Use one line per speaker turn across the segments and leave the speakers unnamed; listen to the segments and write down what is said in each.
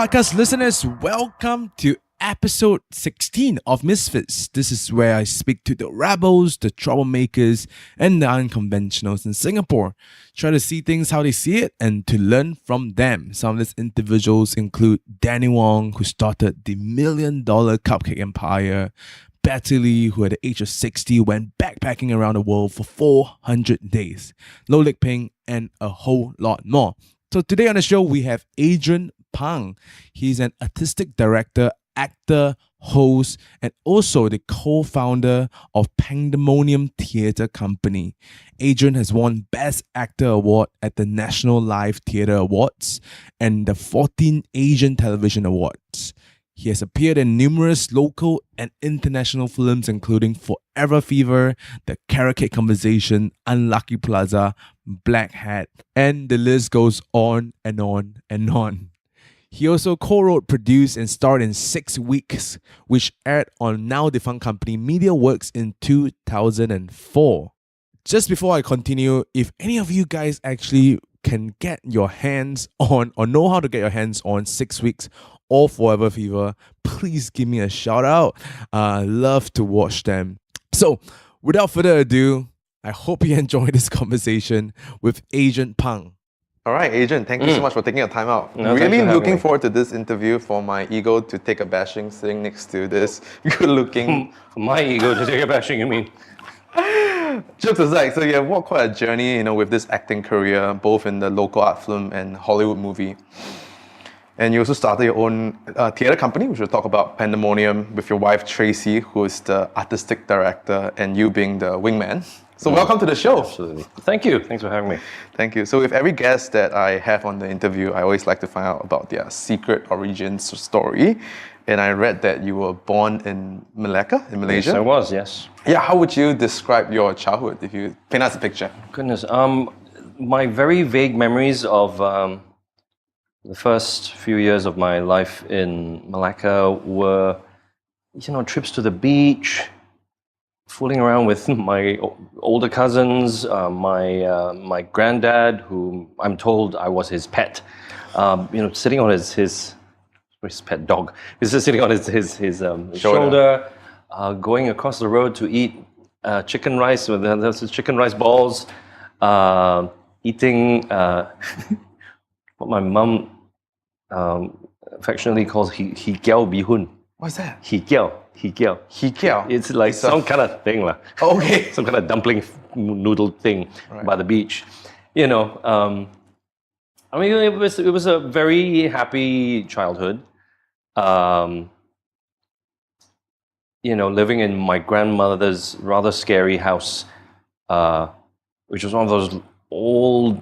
podcast listeners, welcome to episode 16 of Misfits. This is where I speak to the rebels, the troublemakers, and the unconventionals in Singapore. Try to see things how they see it and to learn from them. Some of these individuals include Danny Wong, who started the $1 million cupcake empire, Betty Lee, who at the age of 60 went backpacking around the world for 400 days, Loh Lik Peng, and a whole lot more. So today on the show, we have Adrian Pang. He's an artistic director, actor, host, and also the co-founder of Pandemonium Theatre Company. Adrian has won Best Actor Award at the National Live Theatre Awards and the 14 Asian Television Awards. He has appeared in numerous local and international films, including Forever Fever, The Carrot Cake Conversation, Unlucky Plaza, Black Hat, and the list goes on and on and on. He also co-wrote, produced, and starred in 6 Weeks, which aired on now-defunct company MediaWorks in 2004. Just before I continue, if any of you guys actually can get your hands on or know how to get your hands on 6 Weeks or Forever Fever, please give me a shout out. Love to watch them. So, without further ado, I hope you enjoy this conversation with Adrian Pang.
All right, Adrian, thank you so much for taking your time out.
No,
really looking
me.
forward to this interview for my ego to take a bashing sitting next to this good-looking...
For my ego to take a bashing, you mean?
Jokes aside, so you have walked quite a journey, with this acting career, both in the local art film and Hollywood movie. And you also started your own theatre company, which we'll talk about, Pandemonium, with your wife Tracy, who is the artistic director, and you being the wingman. So welcome to the show.
Absolutely. Thank you. Thanks for having me.
Thank you. So with every guest that I have on the interview, I always like to find out about their secret origins story. And I read that you were born in Malacca, in Malaysia.
Yes, I was, yes.
Yeah, how would you describe your childhood if you paint us a picture?
Goodness. My very vague memories of the first few years of my life in Malacca were, trips to the beach, fooling around with my older cousins, my granddad, who I'm told I was his pet, sitting on his pet dog. He's just sitting on his shoulder, going across the road to eat chicken rice with his chicken rice balls, eating what my mum affectionately calls hikiao bihun.
What's that?
Hikiao.
Hikiao.
It's like some kind of thing,
Okay.
some kind of dumpling noodle thing by the beach. It was a very happy childhood. Living in my grandmother's rather scary house, which was one of those old,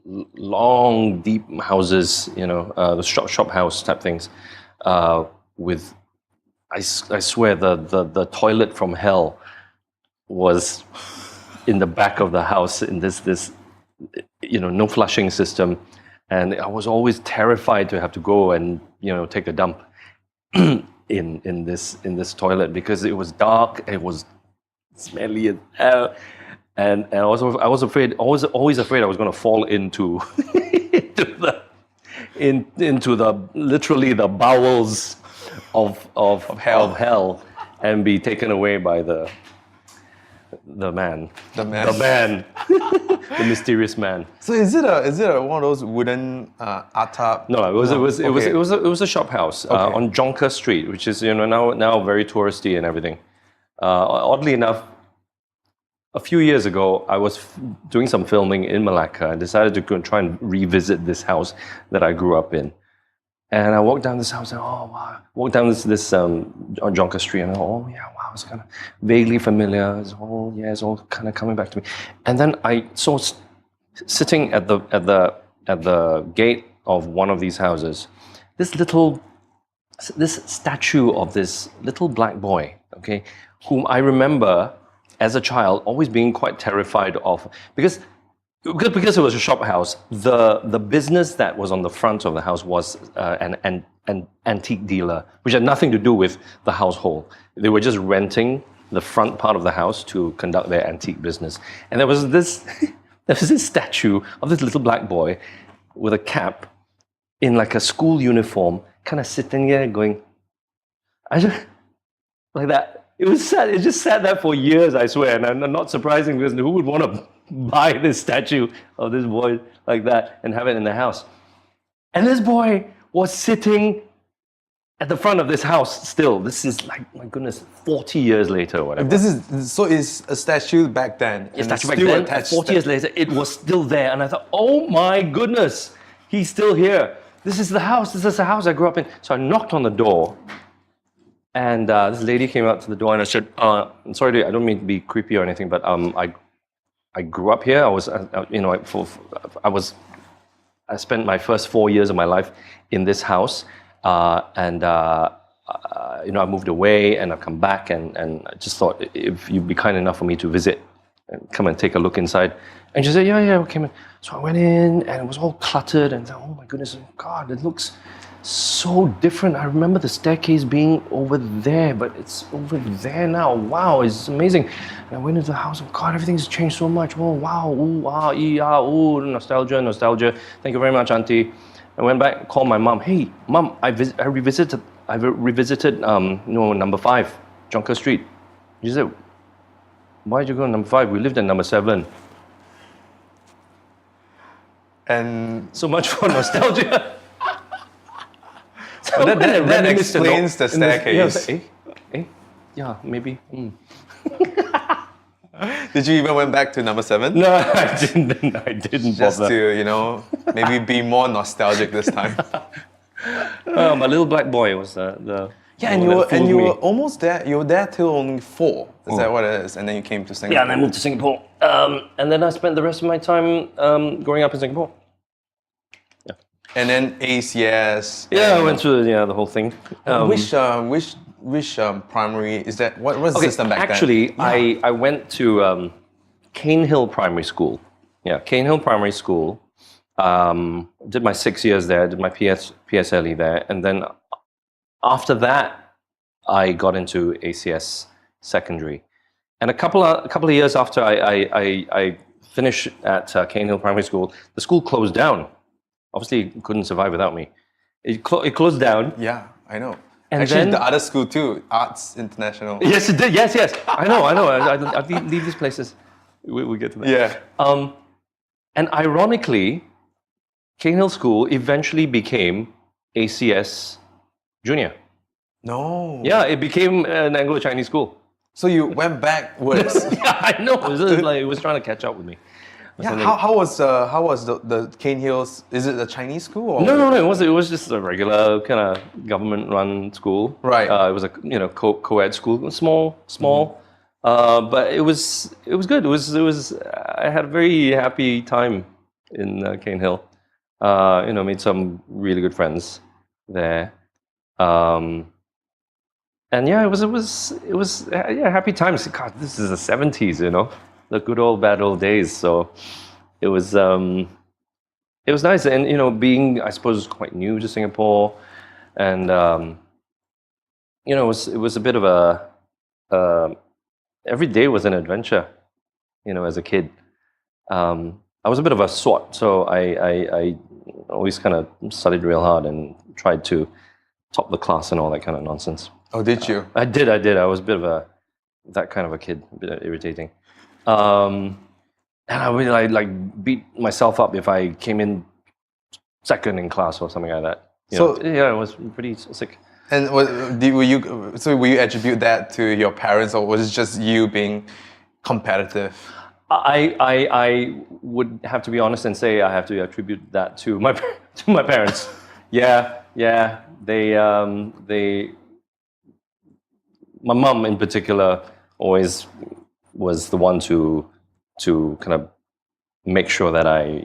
long, deep houses, the shop house type things, with, I swear, the toilet from hell was in the back of the house in this no flushing system, and I was always terrified to have to go and take a dump in this toilet because it was dark, it was smelly as hell, and I was always afraid I was going to fall into into the literally the bowels of hell and be taken away by the man. The mysterious man.
So is it one of those wooden atap?
No, it was a shop house on Jonker Street, which is now very touristy and everything. Oddly enough, a few years ago, I was doing some filming in Malacca and decided to go and try and revisit this house that I grew up in. And I walked down this house and walked down this on Jonker Street and it's kind of vaguely familiar. It's all kind of coming back to me. And then I saw sitting at the gate of one of these houses, this statue of this little black boy, whom I remember as a child always being quite terrified of because it was a shop house. The business that was on the front of the house was an antique dealer, which had nothing to do with the household. They were just renting the front part of the house to conduct their antique business. And there was this statue of this little black boy with a cap in like a school uniform, kind of sitting there going, I just, like that. It was sad. It just sat there for years, I swear. And not surprising because who would want to buy this statue of this boy like that and have it in the house? And this boy was sitting at the front of this house still. This is like, my goodness, 40 years later or whatever.
This is so it's a statue back then.
It's
and
actually back
still
then,
attached
40 years later, it was still there. And I thought, oh my goodness, he's still here. This is the house. This is the house I grew up in. So I knocked on the door. And this lady came out to the door and I said, I'm sorry, I don't mean to be creepy or anything, but I grew up here. I was, I spent my first 4 years of my life in this house. I moved away and I've come back and I just thought if you'd be kind enough for me to visit and come and take a look inside. And she said, yeah, okay, man. So I went in and it was all cluttered and I thought, oh my goodness, God, it looks so different. I remember the staircase being over there, but it's over there now. Wow, it's amazing. And I went into the house and God, everything's changed so much. Oh, wow, ooh, ah, ooh, nostalgia. Thank you very much, Auntie. I went back, called my mom. Hey, Mom, I revisited, number 5, Jonker Street. She said, why did you go to number 5? We lived at number 7.
And
so much for nostalgia. So
that explains the staircase.
Yeah, maybe.
Did you even went back to number 7?
No, I didn't
Just
bother.
to, maybe be more nostalgic this time.
My little black boy was the
Yeah, and you were almost there. You were there till only 4. Is that what it is? And then you came to Singapore.
Yeah, and I moved to Singapore. And then I spent the rest of my time growing up in Singapore. Yeah.
And then ACS.
Yeah, I went through the whole thing.
Which primary is that? What was the system back
actually,
then?
I went to Cane Hill Primary School. Yeah, Cane Hill Primary School. Did my 6 years there. Did my PSLE there, and then after that, I got into ACS Secondary. And a couple of years after I finished at Cane Hill Primary School, the school closed down. Obviously, it couldn't survive without me. It closed down.
Yeah, I know.
And
actually,
then,
the other school too, Arts International.
Yes, it did. Yes. I know. I leave these places. We get to that.
Yeah.
And ironically, Cane Hill School eventually became ACS Junior.
No.
Yeah, it became an Anglo-Chinese school.
So you went backwards.
Yeah, I know. It was trying to catch up with me.
Yeah. How was the Cane Hills? Is it a Chinese school? Or?
No. It was just a regular kind of government-run school.
Right.
It was a co-ed school. It was small. But it was good. It was. I had a very happy time in Cane Hill. Made some really good friends there. And yeah, it was happy times. God, this is the 70s, the good old bad old days. So it was nice, and being, I suppose, quite new to Singapore, and it was a bit of a every day was an adventure, as a kid. I was a bit of a swot, so I always kind of studied real hard and tried to top the class and all that kind of nonsense.
Oh, did you?
I did. I was a bit of that kind of a kid, a bit irritating. And I really beat myself up if I came in second in class or something like that. I was pretty sick.
And will you attribute that to your parents, or was it just you being competitive?
I would have to be honest and say I have to attribute that to my parents. Yeah. They. My mum in particular always was the one to kind of make sure that I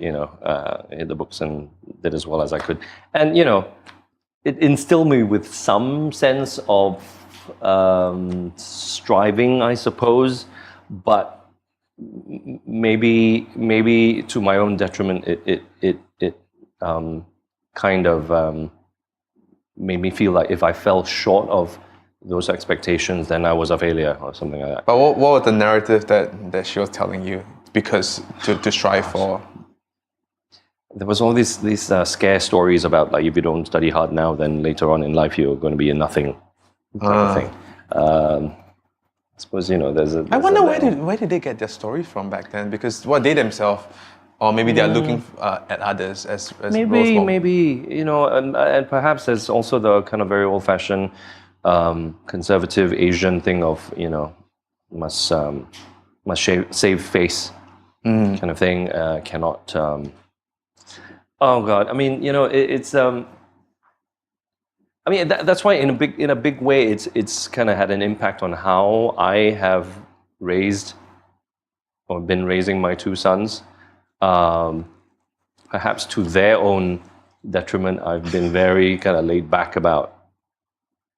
hit the books and did as well as I could, and it instilled me with some sense of striving, I suppose, but maybe to my own detriment, it kind of made me feel like if I fell short of those expectations, then I was a failure or something like that.
But what was the narrative that she was telling you? Because to strive for?
there was all these scare stories about like if you don't study hard now, then later on in life you're going to be a nothing type of thing. I suppose there's a.
I wonder where did they get their stories from back then? Because what they themselves, or maybe they're looking at others as
Maybe,
role model.
and perhaps there's also the kind of very old-fashioned conservative Asian thing of must save face kind of thing. Cannot. Oh God! I mean, it's. I mean, that's why in a big way, it's kind of had an impact on how I have raised or been raising my two sons. Perhaps to their own detriment, I've been very kind of laid back about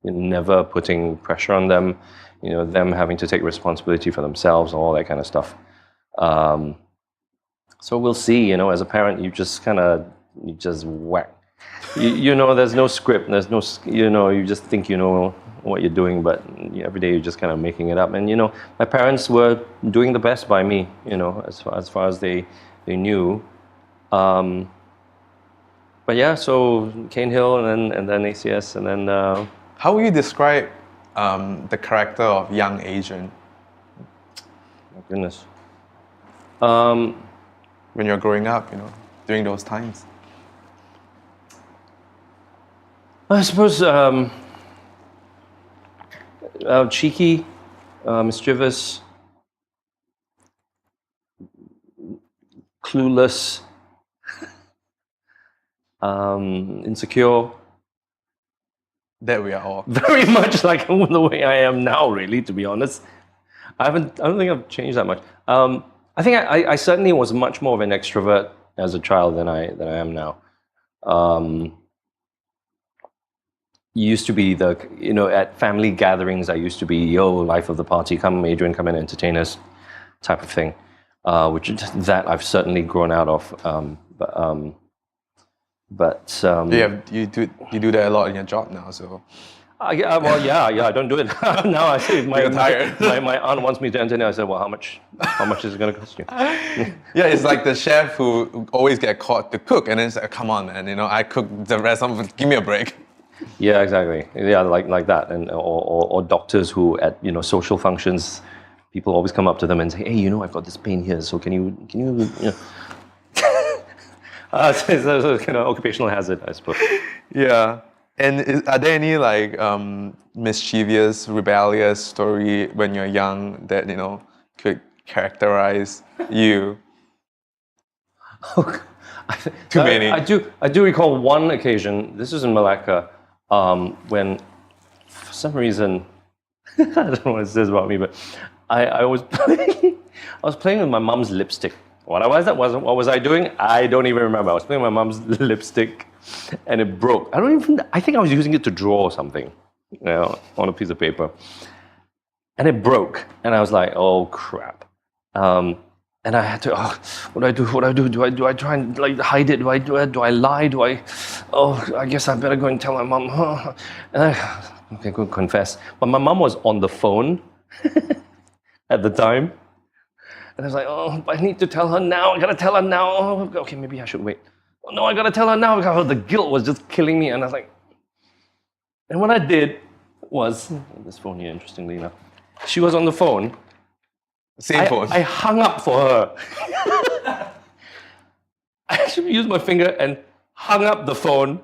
never putting pressure on them, them having to take responsibility for themselves, all that kind of stuff. So we'll see. As a parent, you just whack. There's no script. There's no. You just think you know what you're doing, but every day you're just kind of making it up. And my parents were doing the best by me. As far as they knew. But yeah, so Cane Hill and then ACS and then.
How would you describe the character of young Adrian?
My goodness.
When you're growing up, during those times.
I suppose cheeky, mischievous, clueless, insecure.
That we are all.
Very much like the way I am now, really, to be honest. I don't think I've changed that much. I think I certainly was much more of an extrovert as a child than I am now. Used to be at family gatherings, I used to be, life of the party, come Adrian, come and entertain us, type of thing, which that I've certainly grown out of.
You do that a lot in your job now, so.
I don't do it now. I say
You're tired.
my aunt wants me to entertain. I said, well, how much is it going to cost you?
Yeah, it's like the chef who always get caught to cook, and then it's like, come on, man, I cook the rest of it. Give me a break.
Yeah, exactly. Yeah, like that, and or doctors who at social functions, people always come up to them and say, hey, I've got this pain here, so can you so it's kind of occupational hazard, I suppose.
Yeah. And are there any mischievous, rebellious story when you're young that could characterize you? Too many.
I do recall one occasion. This was in Malacca, when for some reason I don't know what it says about me, but I was playing with my mom's lipstick. What was I doing? I don't even remember. I was playing with my mom's lipstick, and it broke. I think I was using it to draw something, on a piece of paper, and it broke. And I was like, "Oh crap!" And I had to. Oh, what do I do? What do I do? Do I try and hide it? Do I lie? I guess I better go and tell my mom. And I go confess. But my mom was on the phone at the time. And I was like, oh, I need to tell her now. I gotta tell her now. Oh, okay, maybe I should wait. Oh, no, I gotta tell her now. Because the guilt was just killing me. And I was like, and what I did was, this phone here, interestingly enough, she was on the phone.
Same phone.
I hung up for her. I actually used my finger and hung up the phone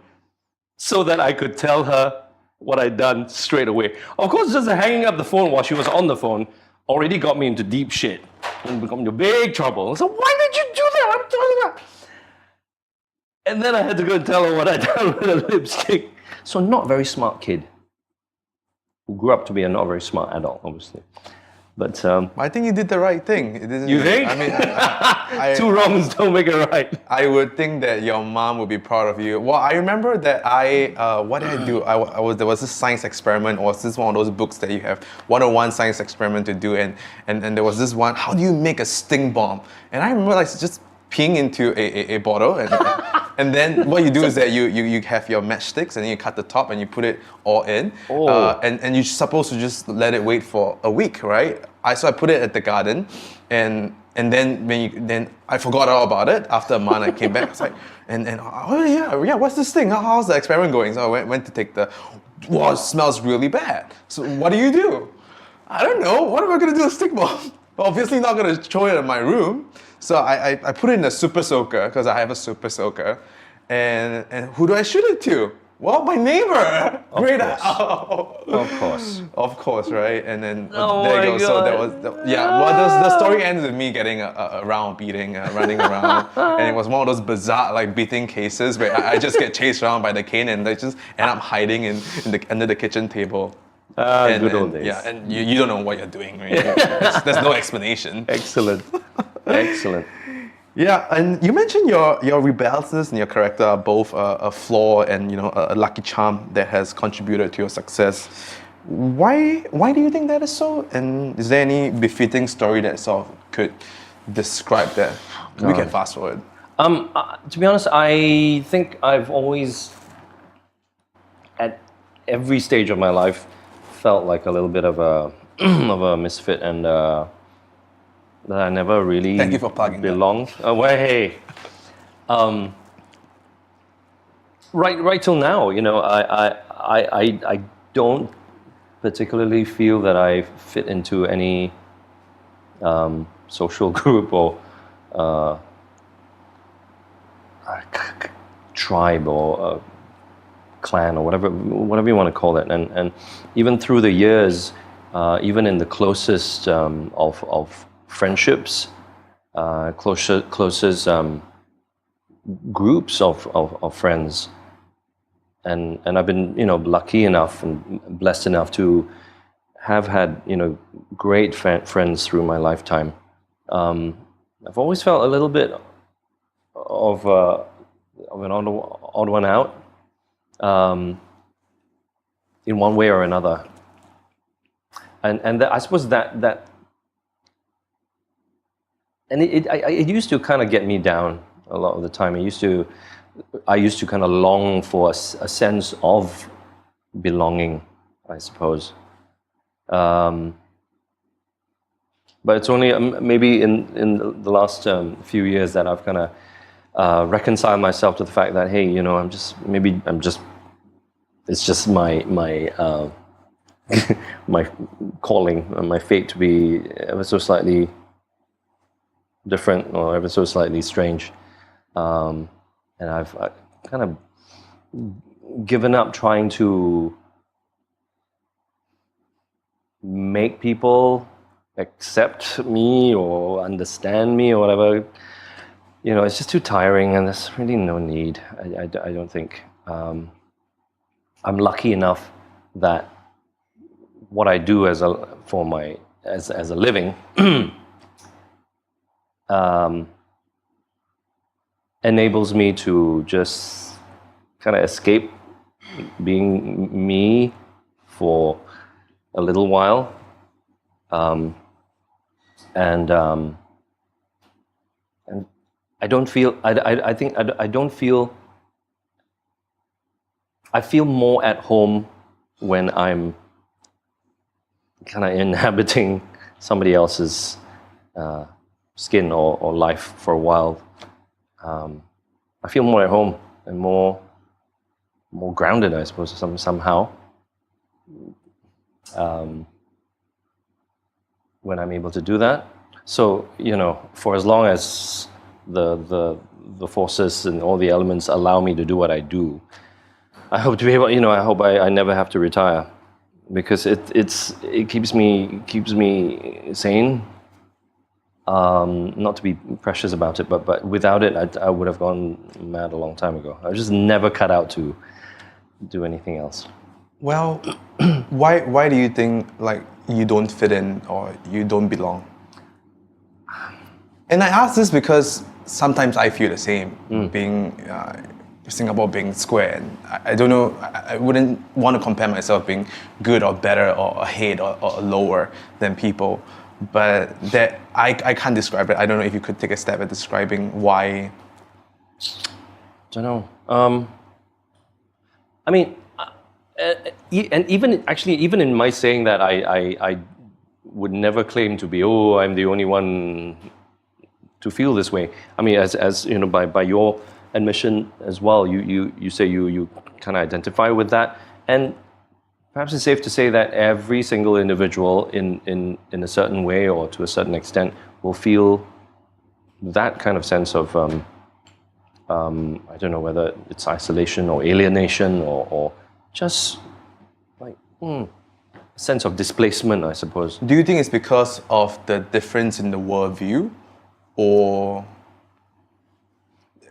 so that I could tell her what I'd done straight away. Of course, just hanging up the phone while she was on the phone already got me into deep shit and become into big trouble. So why did you do that? I'm talking about. And then I had to go and tell her what I'd done with the lipstick. So not very smart kid who grew up to be a not very smart adult, obviously. But
I think you did the right thing.
You think?
I mean,
two wrongs don't make it right.
I would think that your mom would be proud of you. Well, I remember that what did I do? There was this science experiment, or this one of those books that you have 101 science experiment to do, and there was this one, how do you make a stink bomb? And I remember just peeing into a bottle, and then what you do is that you have your matchsticks, and then you cut the top and you put it all in, and you're supposed to just let it wait for a week, right? So I put it at the garden, and And then I forgot all about it. After a month, I came back. I was like, oh yeah, what's this thing? How's the experiment going? So I went to take it smells really bad. So what do? I don't know. What am I gonna do with stick bomb? Obviously not gonna throw it in my room. So I put it in a super soaker because I have a super soaker. And who do I shoot it to? Well, my neighbor. Of course, right? And then there you go. So that was the story ends with me getting a round beating, running around, and it was one of those bizarre like beating cases where I just get chased around by the cane and I just end up hiding under the kitchen table.
Good old days.
Yeah, and you don't know what you're doing, right? There's no explanation.
Excellent.
Yeah, and you mentioned your rebelliousness and your character are both a flaw and a lucky charm that has contributed to your success. Why do you think that is so? And is there any befitting story that sort of could describe that? We can fast forward.
To be honest, I think I've always, at every stage of my life, felt like a little bit of a of a misfit and. That I never really
Thank you for plugging
belonged. Hey. Right till now, I don't particularly feel that I fit into any social group or tribe or clan or whatever you want to call it. And even through the years, even in the closest of friendships, closest groups of friends, and I've been lucky enough and blessed enough to have had great friends through my lifetime. I've always felt a little bit of an odd one out, in one way or another, and I suppose that. And it used to kind of get me down a lot of the time. I used to kind of long for a sense of belonging, I suppose. But it's only maybe in the last few years that I've kind of reconciled myself to the fact that, hey, it's just my my calling and my fate to be ever so slightly different or ever so slightly strange, and I've kind of given up trying to make people accept me or understand me or whatever. It's just too tiring, and there's really no need. I don't think. I'm lucky enough that what I do as a living. Enables me to just kind of escape being me for a little while, and I don't feel. I think I don't feel. I feel more at home when I'm kind of inhabiting somebody else's skin or life for a while. I feel more at home and more grounded, I suppose, somehow. When I'm able to do that. So, for as long as the forces and all the elements allow me to do what I do, I hope to be able, I hope I never have to retire, because it keeps me sane. Not to be precious about it, but without it, I would have gone mad a long time ago. I was just never cut out to do anything else.
Well, why do you think like you don't fit in or you don't belong? And I ask this because sometimes I feel the same, being Singapore being square. And I don't know, I wouldn't want to compare myself being good or better or ahead or lower than people. But that I can't describe it. I don't know if you could take a step at describing why.
Don't know. I mean, and even in my saying that, I would never claim to be, I'm the only one to feel this way. I mean, as you know, by your admission as well, you say you kind of identify with that, and perhaps it's safe to say that every single individual in a certain way or to a certain extent will feel that kind of sense of I don't know whether it's isolation or alienation or just like sense of displacement, I suppose.
Do you think it's because of the difference in the worldview, or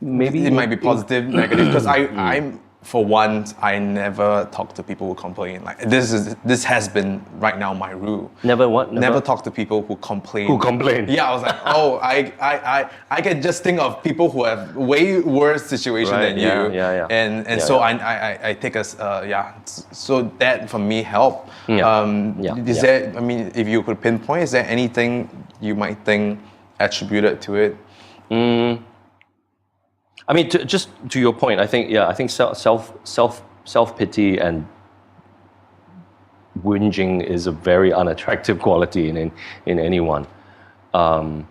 Maybe
it might be positive, negative? Because I'm for one, I never talk to people who complain. Like this has been right now my rule.
Never what?
Never talk to people who complain.
Who complain?
Yeah, I was like, oh, I can just think of people who have way worse situation
Right,
than
yeah,
you.
yeah.
And
Yeah,
so
yeah.
I take us So that for me helped.
Yeah.
Is there? I mean, if you could pinpoint, is there anything you might think attributed to it?
I mean, just to your point, I think self pity and whinging is a very unattractive quality in anyone. And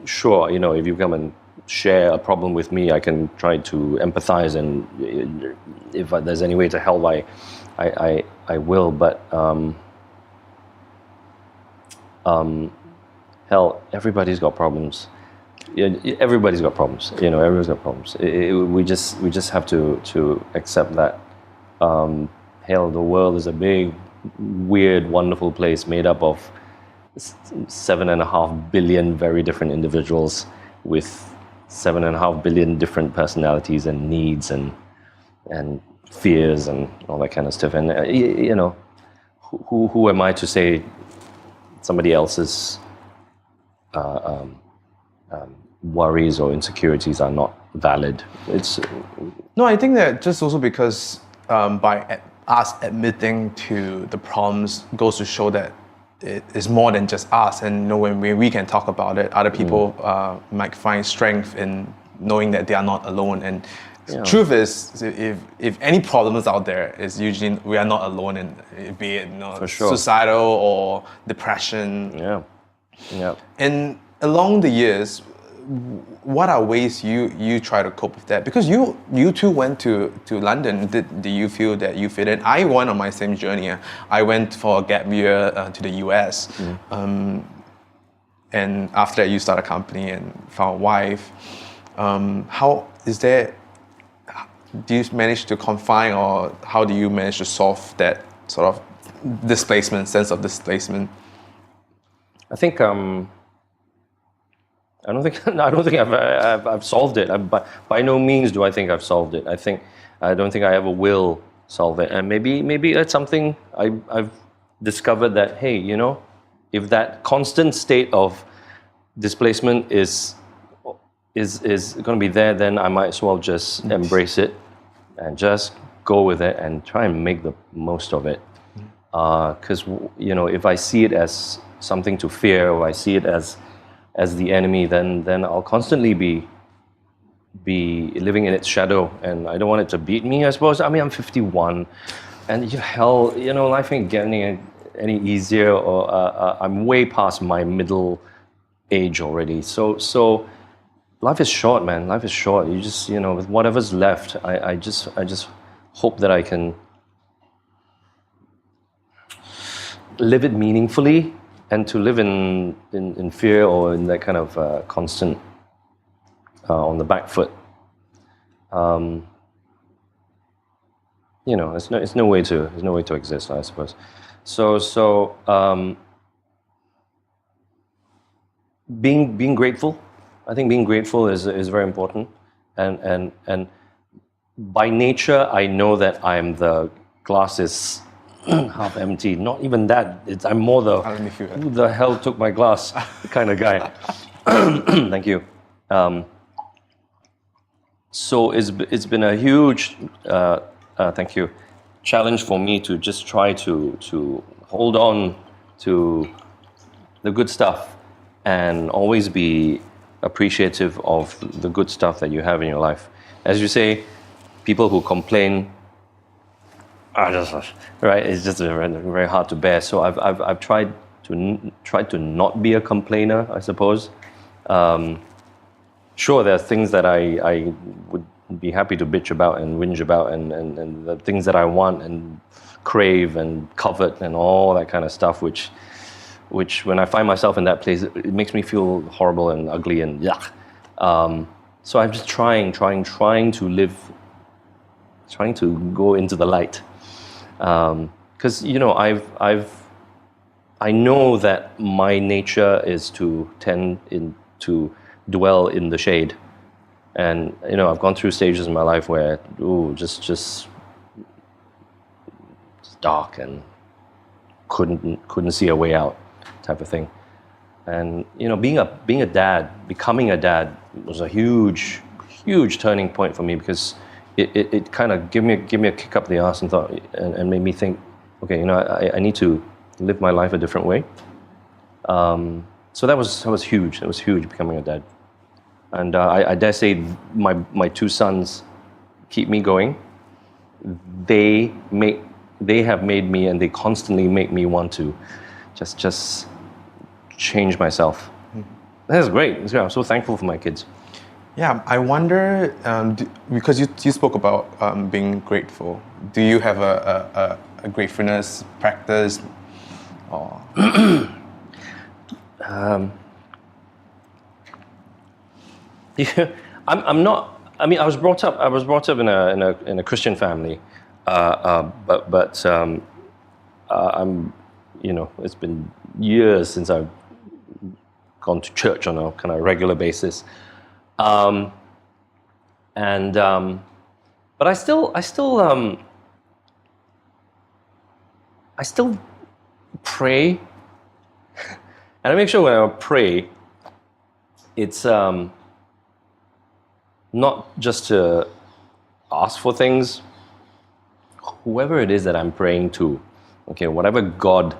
sure, you know, if you come and share a problem with me, I can try to empathize, and if there's any way to help, I will. But hell, everybody's got problems. Yeah, everybody's got problems. You know, everybody's got problems. We just have to accept that. Hell, the world is a big, weird, wonderful place made up of 7.5 billion very different individuals with 7.5 billion different personalities and needs and fears and all that kind of stuff. And you know, who am I to say somebody else's worries or insecurities are not valid?
No, I think that just also because by us admitting to the problems goes to show that it is more than just us, and you know, when we can talk about it, other people might find strength in knowing that they are not alone. And truth is, if any problems out there, is usually we are not alone in, be it
For sure.
suicidal or depression.
Yeah.
And along the years, what are ways you try to cope with that? Because you too went to London. Do you feel that you fit in? I went on my same journey. I went for a gap year to the US. And after that, you started a company and found a wife. How is there? Do you manage to confine, or how do you manage to solve that sort of sense of displacement?
I think I don't think I've solved it. By no means do I think I've solved it. I don't think I ever will solve it. And maybe that's something I've discovered, that hey, you know, if that constant state of displacement is going to be there, then I might as well just embrace it and just go with it and try and make the most of it. Because you know, if I see it as something to fear, or I see it as the enemy, then I'll constantly be living in its shadow, and I don't want it to beat me, I suppose. I mean, I'm 51, and hell, you know, life ain't getting any easier, or I'm way past my middle age already. So life is short, man. Life is short. You just, you know, with whatever's left, I just hope that I can live it meaningfully. And to live in fear or in that kind of constant on the back foot, you know, it's no way to exist, I suppose. So being grateful, I think being grateful is very important. And by nature, I know that the glass is half empty. Not even that. I'm more the who the hell took my glass kind of guy. Thank you. So it's been a huge thank you challenge for me to just try to hold on to the good stuff and always be appreciative of the good stuff that you have in your life. As you say, people who complain, right? It's just very hard to bear. So I've tried to not be a complainer, I suppose. Sure, there are things that I would be happy to bitch about and whinge about, and the things that I want and crave and covet and all that kind of stuff, which when I find myself in that place, it makes me feel horrible and ugly and yuck. So I'm just trying to live, trying to go into the light. Because I know that my nature is to to dwell in the shade, and I've gone through stages in my life where just dark and couldn't see a way out, type of thing. And being a dad, becoming a dad was a huge turning point for me, because it kind of gave me a kick up the arse and made me think, okay, I need to live my life a different way. So that was huge. It was huge, becoming a dad. And I dare say my two sons keep me going. They have made me, and they constantly make me want to just change myself. That's great. I'm so thankful for my kids.
Yeah, I wonder, because you spoke about being grateful. Do you have a gratefulness practice? Or
yeah, I'm not. I mean, I was brought up in a Christian family, but I'm. It's been years since I've gone to church on a kind of regular basis, but I still pray, and I make sure when I pray, it's not just to ask for things. Whoever it is that I'm praying to, okay, whatever God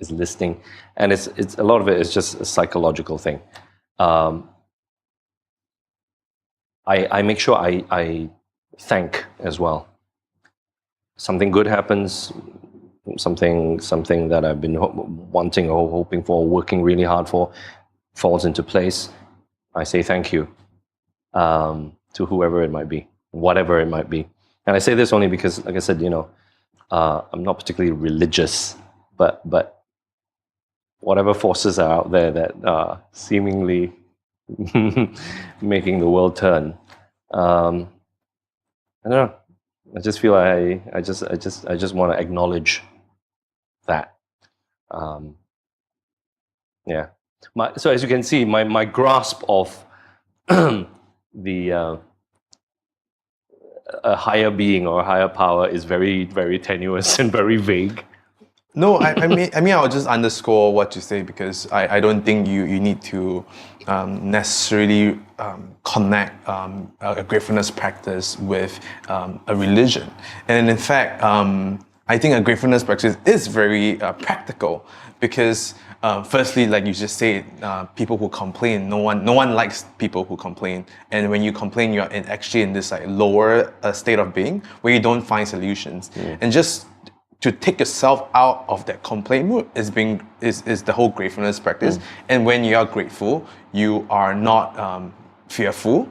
is listening, and it's a lot of it is just a psychological thing. I make sure I thank as well. Something good happens, something that I've been wanting or hoping for, working really hard for, falls into place. I say thank you to whoever it might be, whatever it might be. And I say this only because, like I said, I'm not particularly religious, but whatever forces are out there that are seemingly making the world turn, I don't know. I just feel I just want to acknowledge that. Yeah. So as you can see, my grasp of the a higher being or a higher power is very, very tenuous and very vague.
No, I mean I'll just underscore what you say, because I don't think you need to necessarily connect a gratefulness practice with a religion. And in fact, I think a gratefulness practice is very practical, because firstly, like you just said, people who complain, no one likes people who complain. And when you complain, you're actually in this like lower state of being where you don't find solutions. And just to take yourself out of that complaint mood is the whole gratefulness practice. And when you are grateful, you are not fearful,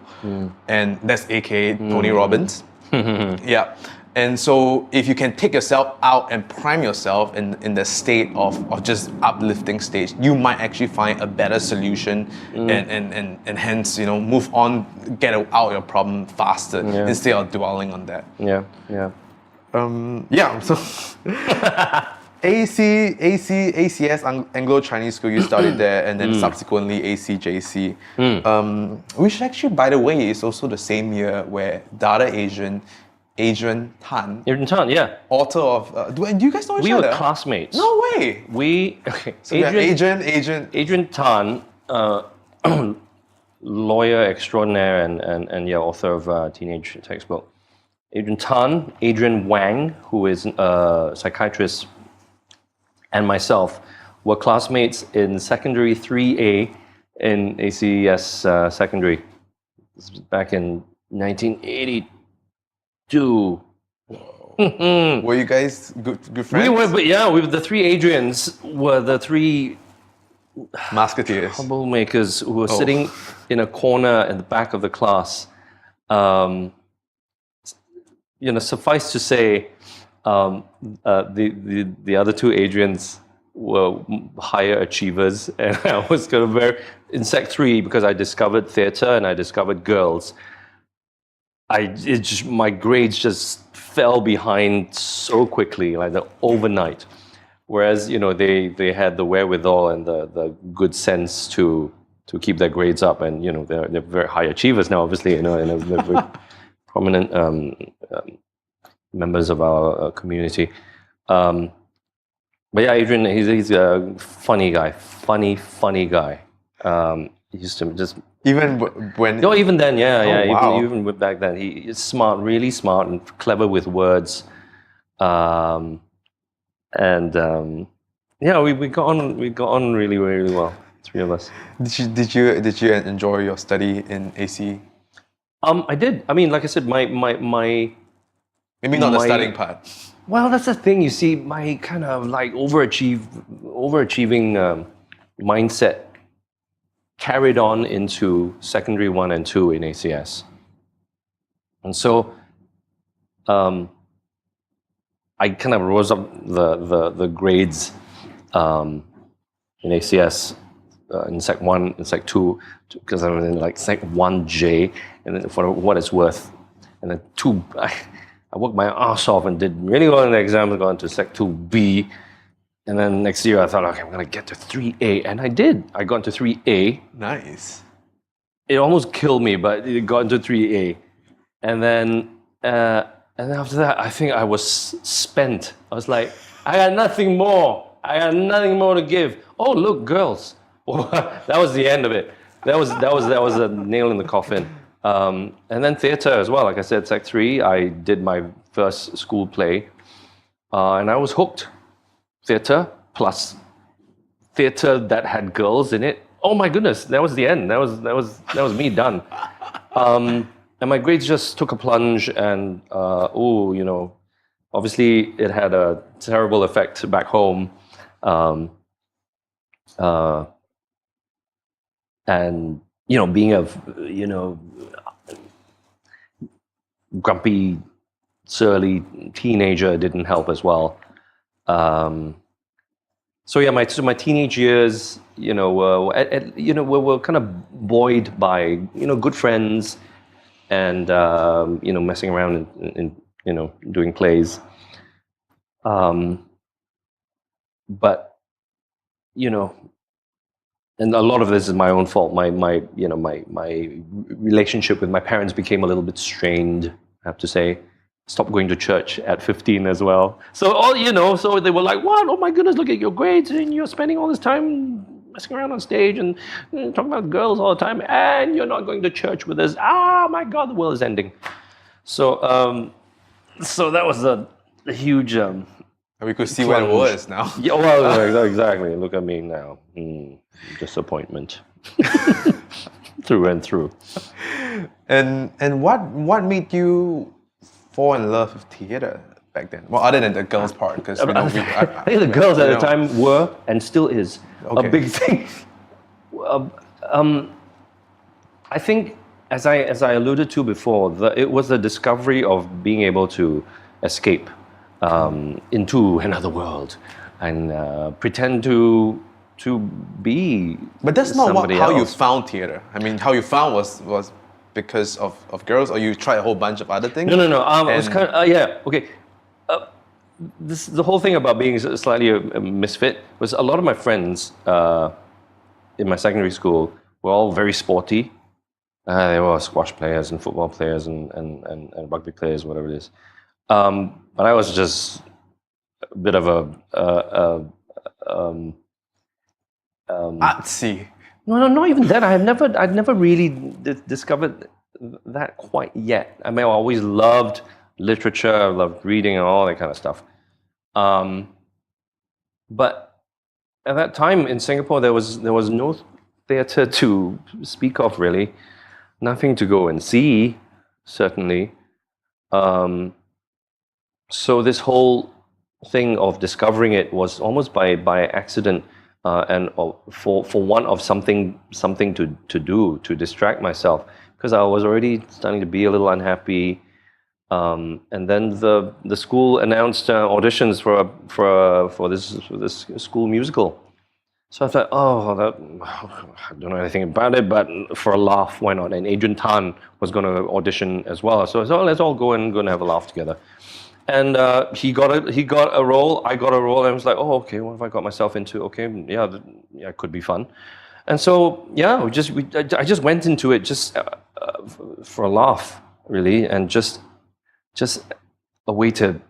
and that's AKA Tony Robbins. Yeah. And so if you can take yourself out and prime yourself in the state of just uplifting stage, you might actually find a better solution and hence, move on, get out your problem faster instead of dwelling on that.
Yeah.
So ACS, Anglo-Chinese School, you studied there, and then subsequently ACJC. Which actually, by the way, is also the same year where the other Adrian Tan,
yeah.
author of, do you guys know each other?
We were classmates.
No way!
So
Adrian
Tan, lawyer extraordinaire and author of Teenage Textbook. Adrian Tan, Adrian Wang, who is a psychiatrist, and myself were classmates in secondary 3A in ACS secondary. This was back in 1982.
Were you guys good friends?
We were the three Adrians were the three
Musketeers.
troublemakers who were sitting in a corner in the back of the class. Suffice to say, the other two Adrians were higher achievers, and I was kind of in Sec 3 because I discovered theatre and I discovered girls. My grades just fell behind so quickly, like overnight. Whereas they had the wherewithal and the good sense to keep their grades up, and they're very high achievers now, obviously, and they're very prominent members of our community. But yeah, Adrian, he's a funny guy, funny guy. He used to just
Even when...
no, even then, yeah.
wow.
Even back then, he is smart, really smart, and clever with words. Yeah, we got on really, really well, three of us.
Did you enjoy your study in AC?
I did. I mean, like I said, my
Maybe not the studying part.
well, that's the thing. You see, my kind of like overachieving mindset carried on into secondary 1 and 2 in ACS, and so I kind of rose up the grades in ACS in Sec 1 and Sec 2 because I was in like Sec 1J, and then for what it's worth, and then 2 I worked my ass off and did really well in the exams, got into Sec 2B, and then next year I thought, okay, I'm gonna get to 3A, and I did. I got into 3A.
Nice.
It almost killed me, but it got into 3A, and then after that, I think I was spent. I was like, I got nothing more. I got nothing more to give. Oh, look, girls. That was the end of it. That was a nail in the coffin. And then theatre as well. Like I said, Sec 3, I did my first school play, and I was hooked. Theatre plus theatre that had girls in it. Oh my goodness, that was the end. That was me done. And my grades just took a plunge, and obviously it had a terrible effect back home. And being a grumpy, surly teenager didn't help as well. So yeah, my teenage years, were kind of buoyed by good friends, and messing around in doing plays. But and a lot of this is my own fault. My relationship with my parents became a little bit strained, I have to say. Stopped going to church at 15 as well. So so they were like, "What? Oh my goodness, look at your grades, and you're spending all this time messing around on stage and talking about girls all the time, and you're not going to church with us. Ah, my God, the world is ending." So so that was a huge
We could see where it was now.
yeah, well, exactly. Look at me now. Disappointment through and through.
And what made you fall in love with theatre back then? Well, other than the girls part, because
I think the girls at the time were and still is a big thing. I think, as I alluded to before, it was the discovery of being able to escape into another world and pretend to be.
But that's not how you
else.
found theatre. I mean, how you found was because of girls, or you tried a whole bunch of other things?
No. It was kind of okay. The whole thing about being slightly a misfit was a lot of my friends in my secondary school were all very sporty. They were squash players and football players and rugby players, whatever it is. But I was just a bit of a
artsy.
No, not even that. I'd never really discovered that quite yet. I mean, I always loved literature, I loved reading and all that kind of stuff. But at that time in Singapore, there was no theatre to speak of, really. Nothing to go and see, certainly. So this whole thing of discovering it was almost by accident. and for want of something to do to distract myself, because I was already starting to be a little unhappy. And then the school announced auditions for this school musical. So I thought, I don't know anything about it, but for a laugh, why not? And Adrian Tan was going to audition as well. So I thought, let's all go and have a laugh together. And he got a role, I got a role, and I was like, oh, okay, what have I got myself into? Okay, yeah, it could be fun. And so, yeah, I just went into it just for a laugh, really, and just a way to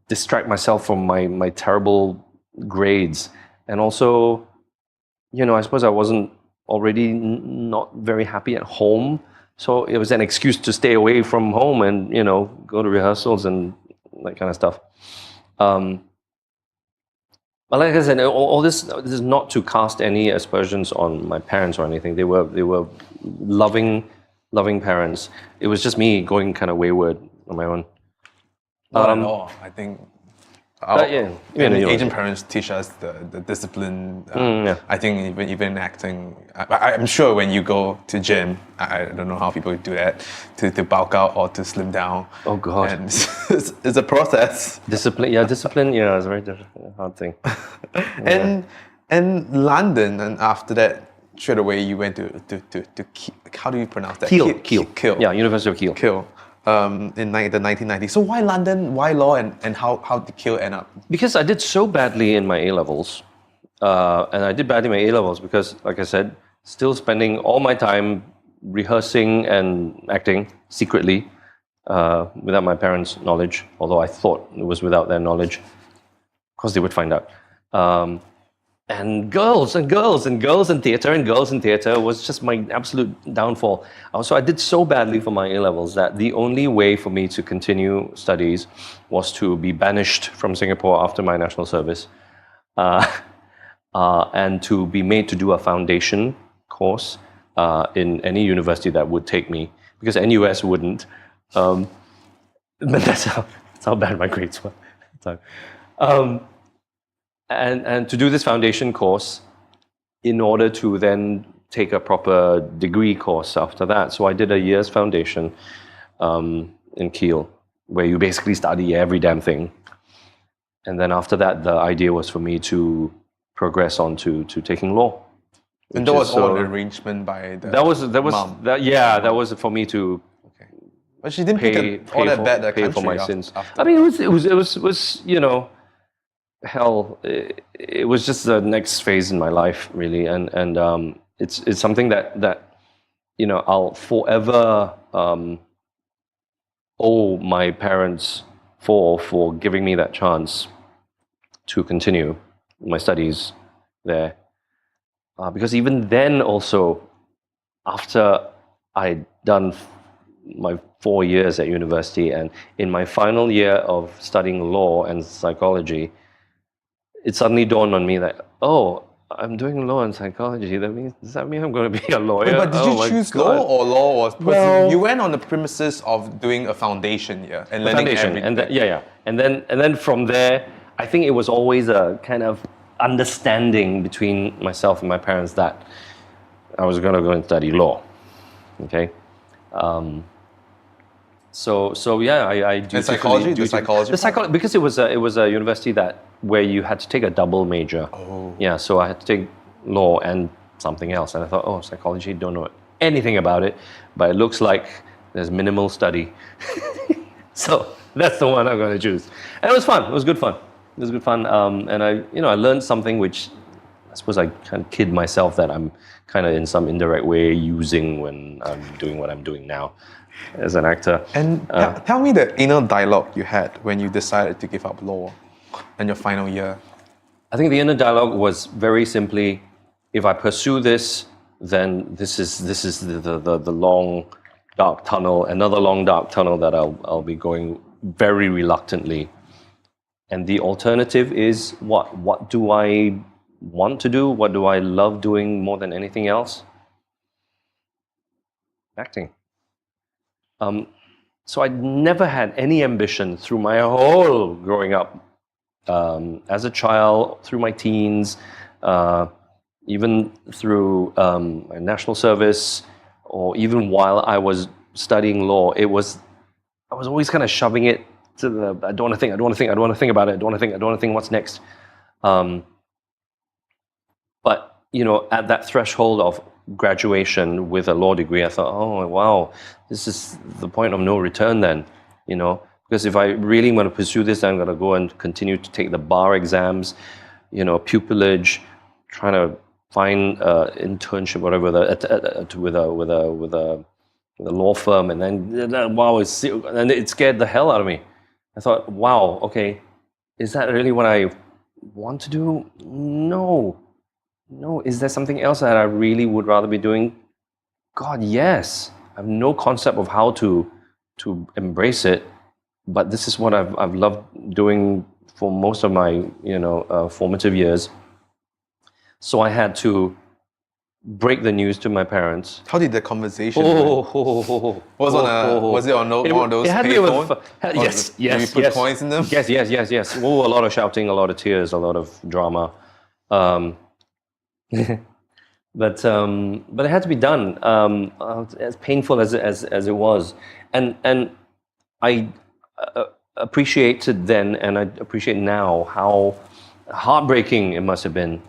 distract myself from my terrible grades. And also, I suppose I wasn't already not very happy at home. So it was an excuse to stay away from home and, go to rehearsals and that kind of stuff. But like I said, all this is not to cast any aspersions on my parents or anything. They were loving parents. It was just me going kind of wayward on my own.
Not at all. I think Asian parents teach us the discipline. I think even in acting, I'm sure when you go to gym, I don't know how people do that, to bulk out or to slim down.
Oh God,
and it's a process.
Discipline, yeah, it's a very hard thing.
And London, and after that, straight away you went to how do you pronounce that?
Keele. Yeah, University of Keele.
Keele. In the 1990s. So why London? Why law? And how did Keele end up?
Because I did so badly in my A-levels. And I did badly in my A-levels because, like I said, still spending all my time rehearsing and acting secretly without my parents' knowledge, although I thought it was without their knowledge. Of course, they would find out. And girls in theatre was just my absolute downfall. So I did so badly for my A-levels that the only way for me to continue studies was to be banished from Singapore after my national service, and to be made to do a foundation course in any university that would take me, because NUS wouldn't. But that's how bad my grades were at the time. And to do this foundation course in order to then take a proper degree course after that. So I did a year's foundation in Keele, where you basically study every damn thing. And then after that, the idea was for me to progress on to taking law.
And that was all an arrangement by the mom?
That was for me to
But she didn't pay all that bad the country
for my sins.
After.
I mean, it was hell, it was just the next phase in my life, really, and it's something that I'll forever owe my parents for giving me that chance to continue my studies there, because even then also, after I'd done my 4 years at university, and in my final year of studying law and psychology, it suddenly dawned on me that, I'm doing law and psychology. Does that mean I'm going to be a lawyer?
But did you choose law, or law was? Well, you went on the premises of doing a foundation year and learning everything.
And then from there, I think it was always a kind of understanding between myself and my parents that I was going to go and study law. Okay. I do
psychology.
Because it was a university where you had to take a double major.
Oh.
Yeah, so I had to take law and something else, and I thought, psychology, don't know anything about it, but it looks like there's minimal study, so that's the one I'm going to choose. And it was fun. It was good fun. And I learned something which I suppose I kind of kid myself that I'm kind of in some indirect way using when I'm doing what I'm doing now as an actor.
And tell me the inner dialogue you had when you decided to give up law in your final year.
I think the inner dialogue was very simply, if I pursue this, then this is the long dark tunnel, another long dark tunnel that I'll be going very reluctantly. And the alternative is what? What do I want to do? What do I love doing more than anything else? Acting. So I never had any ambition through my whole growing up As a child, through my teens, even through my national service, or even while I was studying law, I was always kind of shoving it to the, I don't want to think, I don't want to think, I don't want to think about it, I don't want to think, I don't want to think what's next. But, at that threshold of graduation with a law degree, I thought, oh, wow, this is the point of no return then, because if I really want to pursue this, I'm going to go and continue to take the bar exams, pupillage, trying to find internship, whatever, with a law firm, and then wow, it scared the hell out of me. I thought, wow, okay, is that really what I want to do? No. Is there something else that I really would rather be doing? God, yes. I have no concept of how to embrace it, but this is what I've loved doing for most of my formative years. So I had to break the news to my parents.
How did the conversation went? Was it on one of those payphones?
Yes.
Did you put coins in them?
Yes. Oh, a lot of shouting, a lot of tears, a lot of drama. But it had to be done. As painful as it was, and I appreciated then, and I appreciate now how heartbreaking it must have been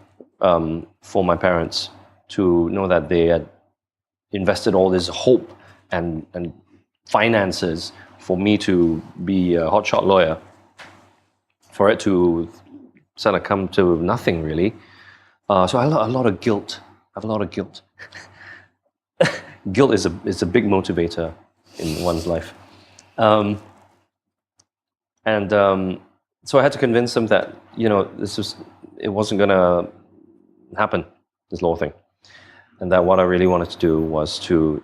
for my parents to know that they had invested all this hope and finances for me to be a hotshot lawyer, for it to sort of come to nothing really. So I have a lot of guilt. Guilt is a big motivator in one's life. So I had to convince them that it wasn't going to happen, this law thing, and that what I really wanted to do was to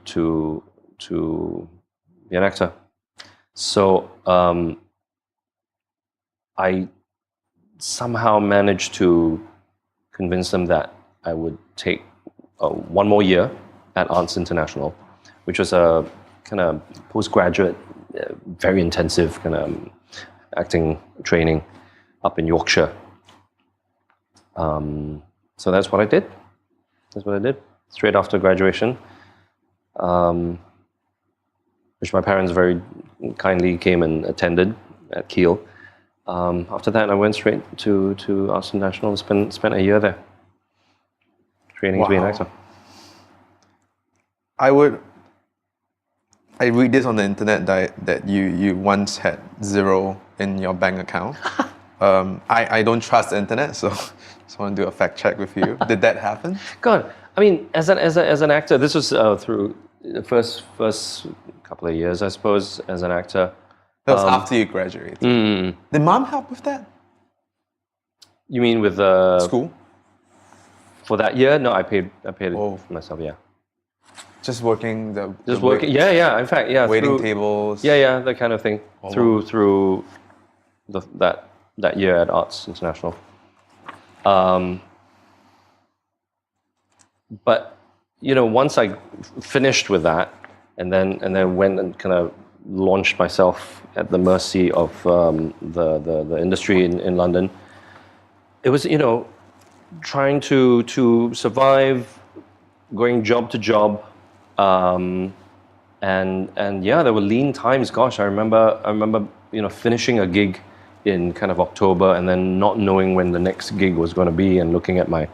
be an actor. So I somehow managed to convince them that I would take one more year at Arts International, which was a kind of postgraduate, very intensive kind of acting training up in Yorkshire. So that's what I did. Straight after graduation, which my parents very kindly came and attended at Keele. After that, I went straight to Arts International and spent a year there, training to be an actor.
I read this on the internet that you once had zero in your bank account. I don't trust the internet, so just want to do a fact check with you. Did that happen?
God, I mean, as an actor, this was through the first couple of years, I suppose, as an actor.
That was after you graduated. Did mom help with that?
You mean with
school?
For that year? No, I paid it for myself. Yeah.
Just working
working. Yeah. In fact, yeah.
Waiting tables.
Yeah, that kind of thing. Through that year at Arts International. But once I finished with that, and then went and kind of launched myself at the mercy of the industry in London. It was trying to survive, going job to job, and yeah, there were lean times. Gosh, I remember finishing a gig in kind of October and then not knowing when the next gig was going to be, and looking at my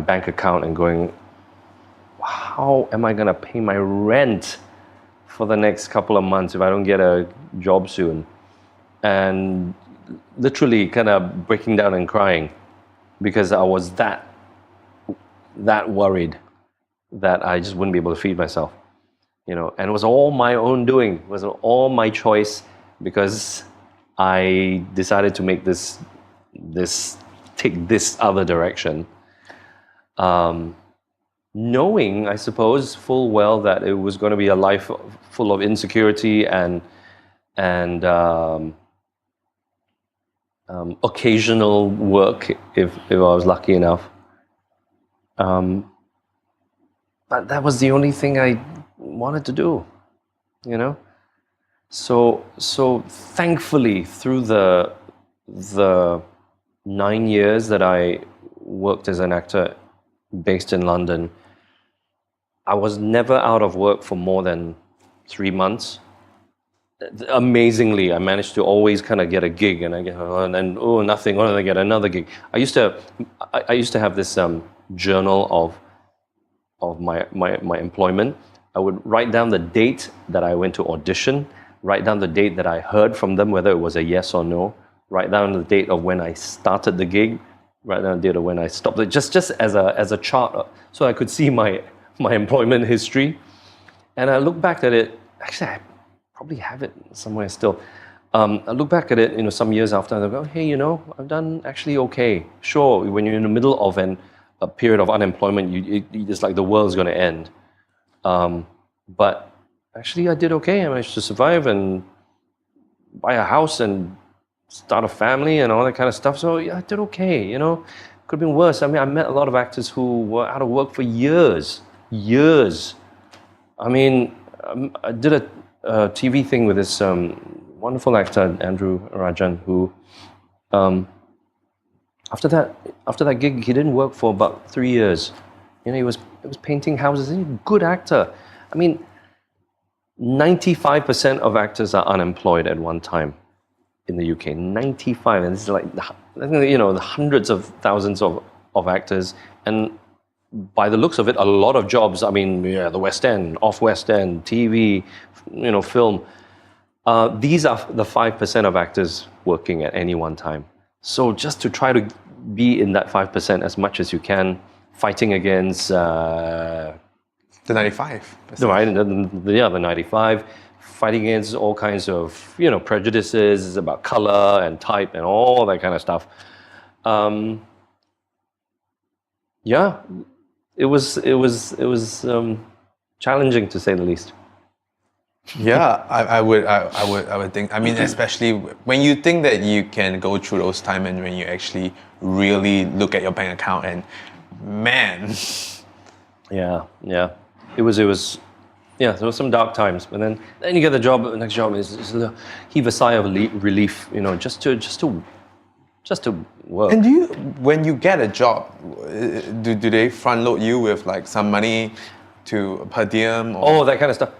bank account and going, how am I going to pay my rent for the next couple of months if I don't get a job soon? And literally kind of breaking down and crying because I was that worried that I just wouldn't be able to feed myself, and it was all my own doing. It was all my choice because I decided to make this take this other direction, knowing, I suppose, full well that it was going to be a life full of insecurity and occasional work if I was lucky enough. But that was the only thing I wanted to do, So thankfully, through the the 9 years that I worked as an actor based in London, I was never out of work for more than 3 months. Amazingly, I managed to always kind of get a gig, and I get, and then nothing. Oh, I get another gig. I used to have this journal of my employment. I would write down the date that I went to audition, write down the date that I heard from them, whether it was a yes or no, write down the date of when I started the gig, write down the date of when I stopped it, just as a chart, so I could see my employment history. And I look back at it. Actually, I probably have it somewhere still. I look back at it, some years after, and I go, hey, I've done actually okay. Sure, when you're in the middle of a period of unemployment, it's like the world's going to end. But actually, I did okay. I managed to survive and buy a house and start a family and all that kind of stuff. So yeah, I did okay. Could have been worse. I mean, I met a lot of actors who were out of work for years. I mean, I did a TV thing with this wonderful actor, Andrew Rajan, who after that gig, he didn't work for about 3 years. He was painting houses. He's a good actor. I mean, 95% of actors are unemployed at one time in the UK. 95, and this is like the hundreds of thousands of actors, and by the looks of it, a lot of jobs. I mean, the West End, off West End, TV, film. These are the 5% of actors working at any one time. So just to try to be in that 5% as much as you can, fighting against
The 95%.
right, the 95, fighting against all kinds of prejudices about color and type and all that kind of stuff. Yeah, it was challenging, to say the least.
Yeah, I would think. I mean, especially when you think that you can go through those times, and when you actually really look at your bank account, and man,
Yeah. It was there were some dark times, but then you get the job. The next job is heave a sigh of relief, just to work.
And when you get a job, do they front load you with like some money to per diem? Or?
That kind of stuff.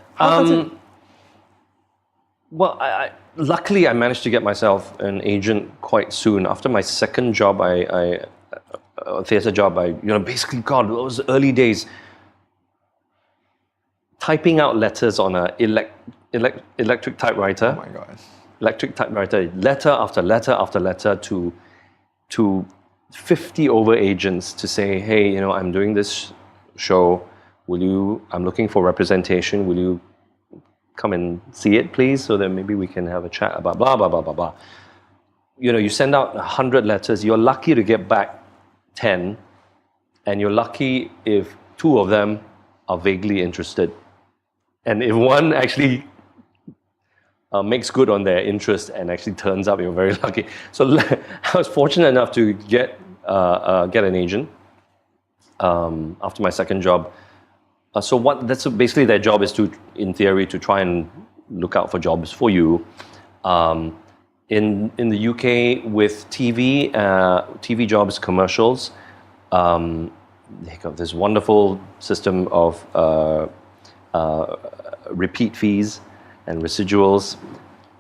Well, luckily I managed to get myself an agent quite soon. After my second job, a theatre job, basically, God, it was early days. Typing out letters on a electric typewriter.
Oh my God.
Electric typewriter, letter after letter after letter to 50 over agents to say, hey, I'm doing this show. I'm looking for representation. Will you come and see it, please, so that maybe we can have a chat about blah, blah, blah, blah, blah. You send out 100 letters. You're lucky to get back 10, and you're lucky if 2 of them are vaguely interested. And if one actually makes good on their interest and actually turns up, you're very lucky. So I was fortunate enough to get an agent after my second job. So that's basically their job is to, in theory, to try and look out for jobs for you. In the UK with TV jobs, commercials, they got this wonderful system of repeat fees and residuals.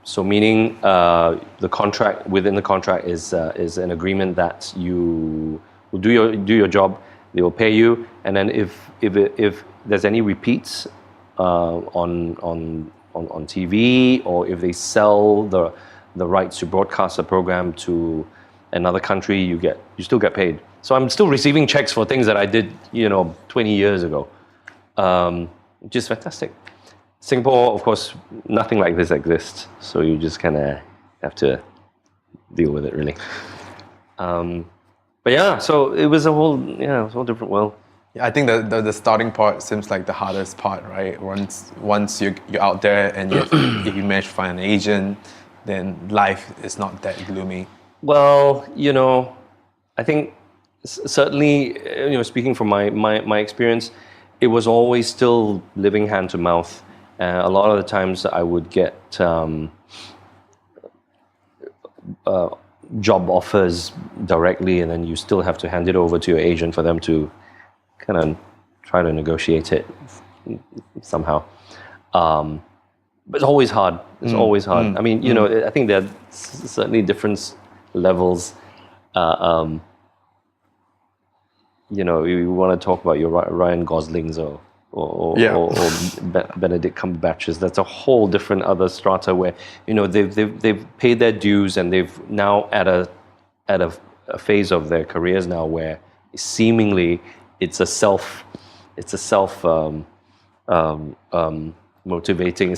So meaning the contract, within the contract is an agreement that you will do your job, they will pay you, and then if there's any repeats on TV, or if they sell the rights to broadcast a program to another country, you still get paid. So I'm still receiving checks for things that I did 20 years ago, which is fantastic. Singapore, of course, nothing like this exists, so you just kind of have to deal with it, really. But yeah, so it was a whole different world.
Yeah, I think the starting part seems like the hardest part, right? Once you're out there, and if you manage to find an agent, then life is not that gloomy. Well,
I think certainly, speaking from my experience, it was always still living hand to mouth. A lot of the times I would get job offers directly, and then you still have to hand it over to your agent for them to kind of try to negotiate it somehow. But it's always hard. It's always hard. I mean, you know, I think there are certainly different levels. You know, you want to talk about your Ryan Goslings or Benedict Cumberbatches. That's a whole different other strata where, you know, they've paid their dues, and they've now at a phase of their careers now where seemingly it's a self motivating,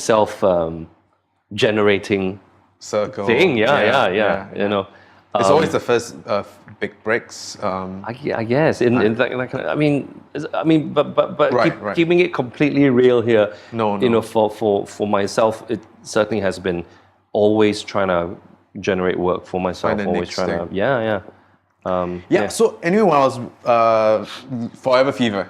generating
Circle.
thing. Yeah. You know,
It's always the first big breaks.
I guess in that kind of, I mean, but
Right.
keeping it completely real here.
No.
You know, for myself, it certainly has been always trying to generate work for myself.
Find the
Always
next
trying to,
thing.
yeah.
So anyway, when I was Forever Fever.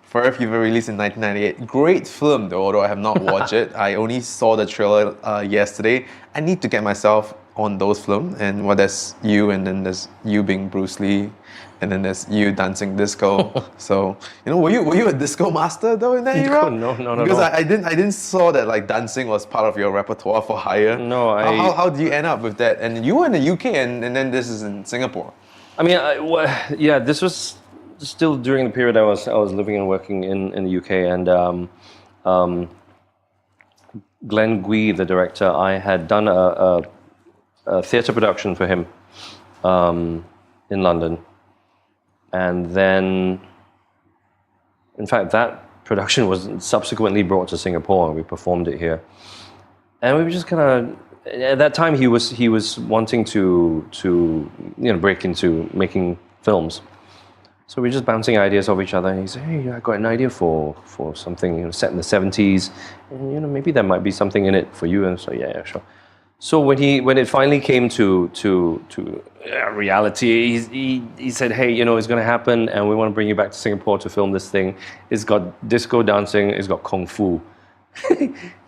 Forever Fever released in 1998. Great film though, although I have not watched it. I only saw the trailer yesterday. I need to get myself on those films. And well, there's you, and then there's you being Bruce Lee, and then there's you dancing disco. So, you know, were you a disco master though in that era?
No.
Because I didn't saw that like dancing was part of your repertoire for hire.
No,
How do you end up with that? And you were in the UK, and then this is in Singapore.
I mean, this was still during the period I was living and working in the UK, and Glenn Gui, the director, I had done a theatre production for him in London, and then, in fact, that production was subsequently brought to Singapore, and we performed it here, and we were just kind of. At that time, he was wanting to break into making films. So we're just bouncing ideas off each other, and he said, "Hey, I got an idea for something set in the 70s, and maybe there might be something in it for you." And so yeah, sure. So when it finally came to reality, he said, "Hey, it's going to happen, and we want to bring you back to Singapore to film this thing. It's got disco dancing, it's got kung fu.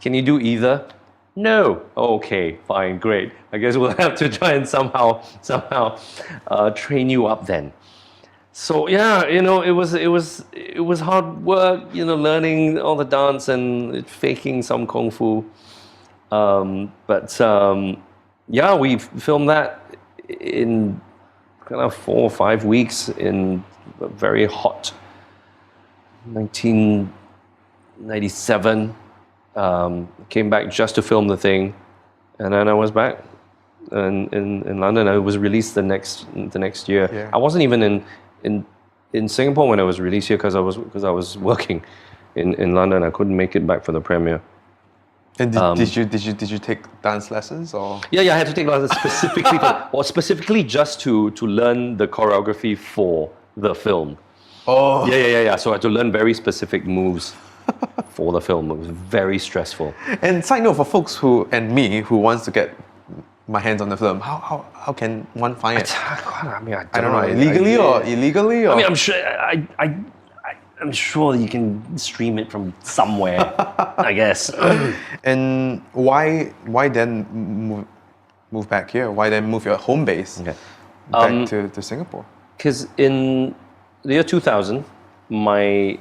Can you do either?" No. Okay, fine, great. I guess we'll have to try and somehow train you up then. So yeah, it was hard work, learning all the dance and faking some kung fu. Yeah, we filmed that in kind of 4 or 5 weeks in a very hot 1997. Came back just to film the thing, and then I was back in London. I was released the next year.
Yeah.
I wasn't even in Singapore when I was released here because I was working in London. I couldn't make it back for the premiere.
And did you take dance lessons or?
Yeah, I had to take lessons specifically just to learn the choreography for the film.
Oh.
Yeah. So I had to learn very specific moves for the film. It was very stressful.
And side note for folks who wants to get my hands on the film, how can one find it?
I mean, I
don't know, illegally or illegally? Or?
I mean, I'm sure I'm sure you can stream it from somewhere. I guess.
And why then move back here? Why then move your home base back to Singapore?
Because in the year 2000, my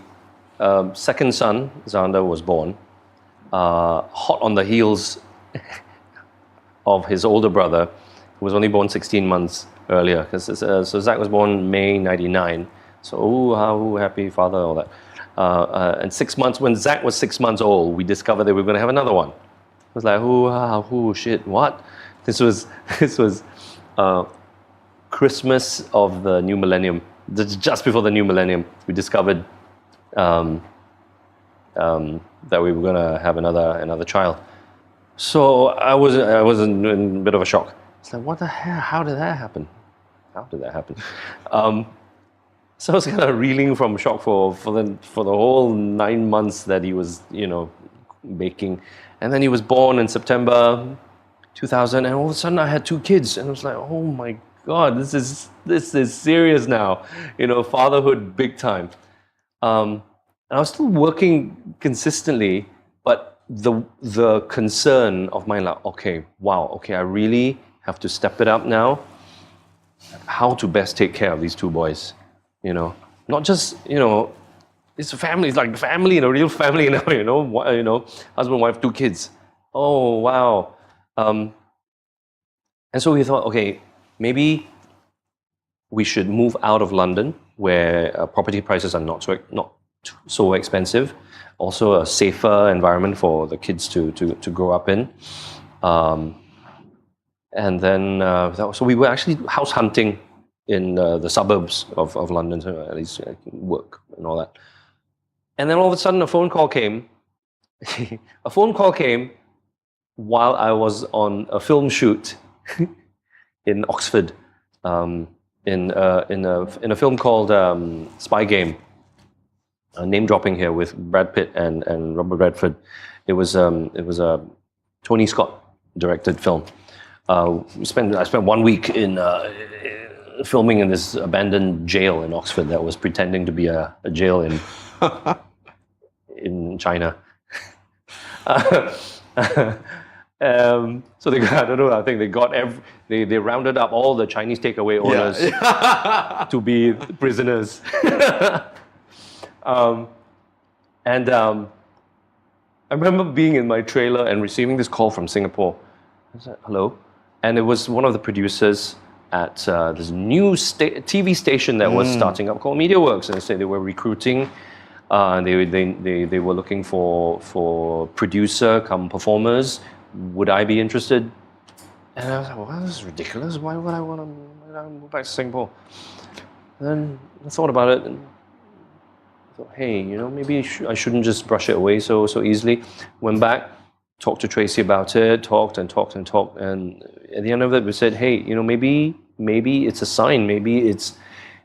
second son, Xander, was born, hot on the heels of his older brother, who was only born 16 months earlier. So Zach was born May 99. So, how happy father, all that. And 6 months, when Zach was 6 months old, we discovered that we were going to have another one. It was like, shit, what? This was Christmas of the new millennium. Just before the new millennium, we discovered that we were going to have another child. So I was in a bit of a shock. It's like, what the hell? How did that happen? So I was kind of reeling from shock for the whole 9 months that he was, baking. And then he was born in September 2000, and all of a sudden I had 2 kids, and I was like, oh my God, this is serious now. Fatherhood big time. And I was still working consistently, but the concern of mine, like, okay, I really have to step it up now. how to best take care of these two boys. Not just it's a family. It's like family, a real family now. Husband, wife, 2 kids. Oh wow. And so we thought, okay, maybe we should move out of London, where property prices are not so expensive. Also, a safer environment for the kids to grow up in. And then, so we were actually house hunting in the suburbs of London, so at least work and all that. And then all of a sudden, a phone call came. A phone call came while I was on a film shoot in Oxford, in a film called Spy Game. Name dropping here with Brad Pitt and Robert Redford. It was a Tony Scott directed film. I spent 1 week in filming in this abandoned jail in Oxford that was pretending to be a jail in China. So they got, I don't know, I think they rounded up all the Chinese takeaway owners to be prisoners. I remember being in my trailer and receiving this call from Singapore. I said, hello? And it was one of the producers at this new TV station that was starting up called MediaWorks. And they said they were recruiting. They were looking for producer come performers. Would I be interested? And I was like, well, this is ridiculous. Why would I want to move back to Singapore? And then I thought about it and I thought, hey, maybe I shouldn't just brush it away so easily. Went back, talked to Tracy about it, talked. And at the end of it, we said, hey, maybe it's a sign. Maybe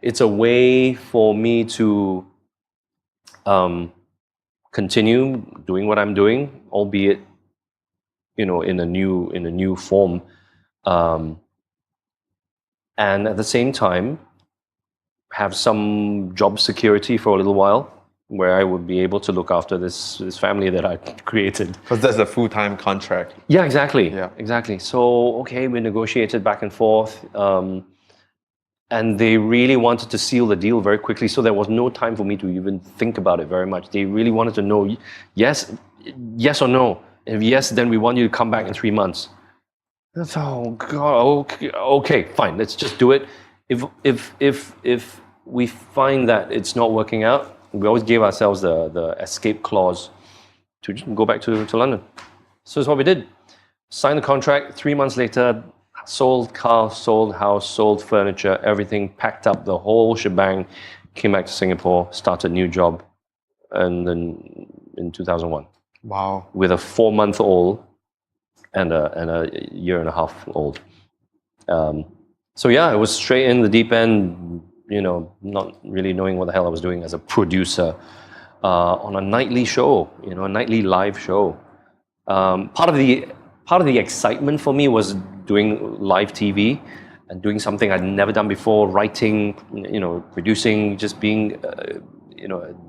it's a way for me to continue doing what I'm doing, albeit in a new form, and at the same time have some job security for a little while, where I would be able to look after this family that I created.
Because that's a full-time contract.
Yeah, exactly.
Yeah.
Exactly. So okay, we negotiated back and forth. And they really wanted to seal the deal very quickly, so there was no time for me to even think about it very much. They really wanted to know, yes or no. If yes, then we want you to come back in 3 months. That's, oh God, okay, fine, let's just do it. If we find that it's not working out, we always gave ourselves the escape clause to just go back to London. So that's what we did. Signed the contract. 3 months later, sold car, sold house, sold furniture, everything, packed up the whole shebang, came back to Singapore, started a new job, and then in 2001.
Wow.
With a 4-month-old and a 1.5-year-old. So yeah, it was straight in the deep end, not really knowing what the hell I was doing as a producer on a nightly show, a nightly live show. Part of the excitement for me was doing live TV and doing something I'd never done before, writing, producing, just being,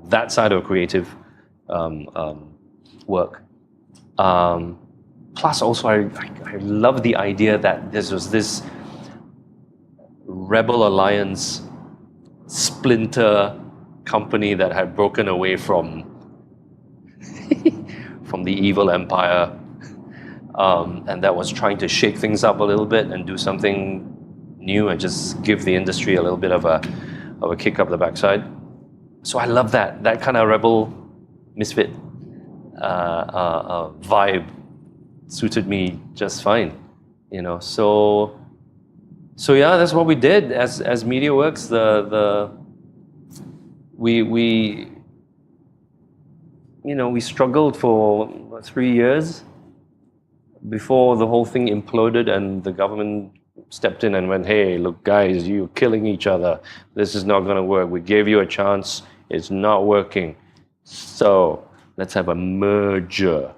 that side of creative work. Plus also I love the idea that there was this Rebel Alliance splinter company that had broken away from the evil empire, and that was trying to shake things up a little bit and do something new and just give the industry a little bit of a kick up the backside. So I love that kind of rebel misfit vibe suited me just fine, So yeah, that's what we did as MediaWorks. We struggled for 3 years before the whole thing imploded and the government stepped in and went, hey, look, guys, you're killing each other. This is not going to work. We gave you a chance. It's not working. So let's have a merger.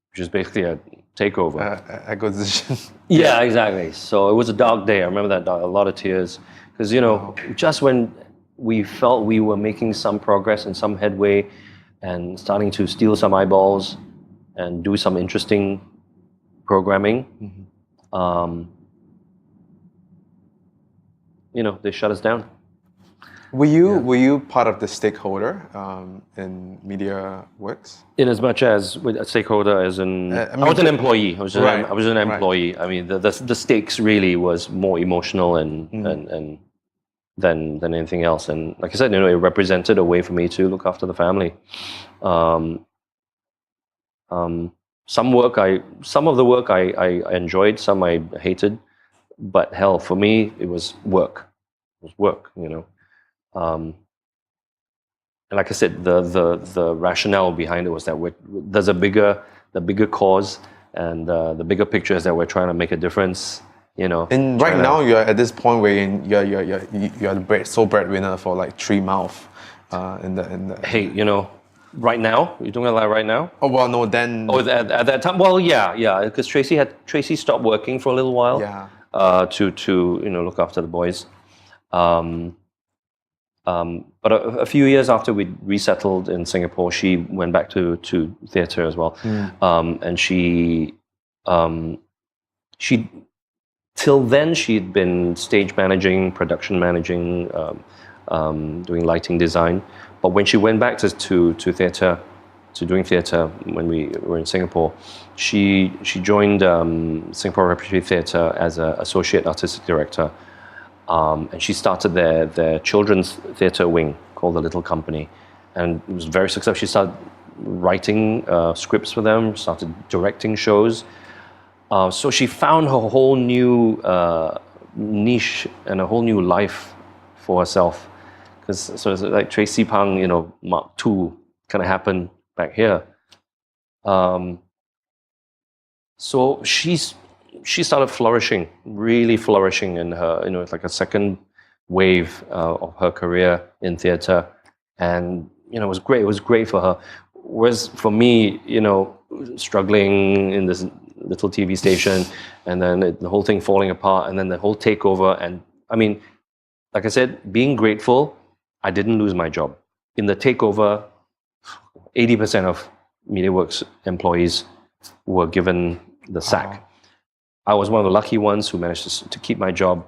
Which is basically a takeover.
Acquisition.
Yeah, exactly. So it was a dark day. I remember that, a lot of tears. Because, just when we felt we were making some progress and some headway and starting to steal some eyeballs and do some interesting programming, they shut us down.
Were you part of the stakeholder in MediaWorks?
In as much as with a stakeholder, as in,
I mean,
I was an employee. I was an
right.
employee. I mean, the stakes really was more emotional and than anything else. And like I said, it represented a way for me to look after the family. Some of the work I enjoyed, some I hated, but hell, for me, it was work. It was work, and like I said, the rationale behind it was that there's the bigger cause, and the bigger picture is that we're trying to make a difference.
And right now you're at this point where you're the sole breadwinner for like 3 Mouth, in the.
Hey, right now, you're doing that right now?
Oh well, no. Then.
Oh, at that time, well, yeah, because Tracy stopped working for a little while.
Yeah.
To look after the boys. But a few years after we resettled in Singapore, she went back to theatre as well, and she till then she'd been stage managing, production managing, doing lighting design. But when she went back to theatre, to doing theatre when we were in Singapore, she joined Singapore Repertory Theatre as an associate artistic director. And she started their children's theatre wing called The Little Company, and it was very successful. She started writing scripts for them, started directing shows. So she found her whole new niche and a whole new life for herself. So it's like Tracy Pang, Mark II kind of happened back here. So she started flourishing, really flourishing in her, it's like a second wave of her career in theatre. And, it was great. It was great for her. Whereas for me, struggling in this little TV station, and then the whole thing falling apart, and then the whole takeover. And I mean, like I said, being grateful, I didn't lose my job. In the takeover, 80% of MediaWorks employees were given the sack.
Wow.
I was one of the lucky ones who managed to keep my job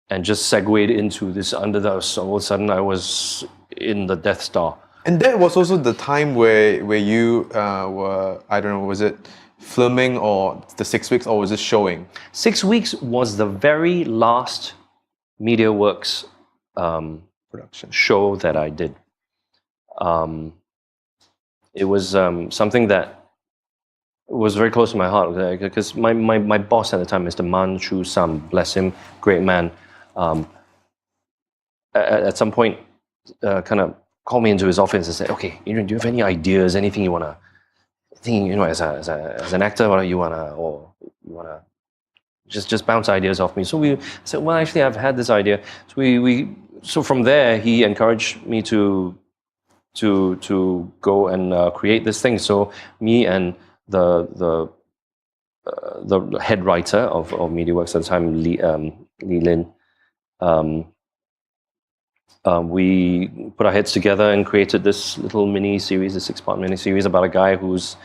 and just segued into this so all of a sudden I was in the Death Star.
And that was also the time where you were, I don't know, was it filming or the 6 weeks, or was it showing?
6 weeks was the very last MediaWorks
Production
show that I did. It was something that was very close to my heart, because my boss at the time, Mr. Man Chu Sam, bless him, great man, at some point kind of called me into his office and said, "Okay, Adrian, do you have any ideas, anything you want to, as an actor, or you want to just bounce ideas off me?" So we said, "Well, actually, I've had this idea." So so from there, he encouraged me to go and create this thing. So me and the head writer of MediaWorks at the time, Lee Lin, we put our heads together and created this little mini-series, a 6-part mini-series about a guy who's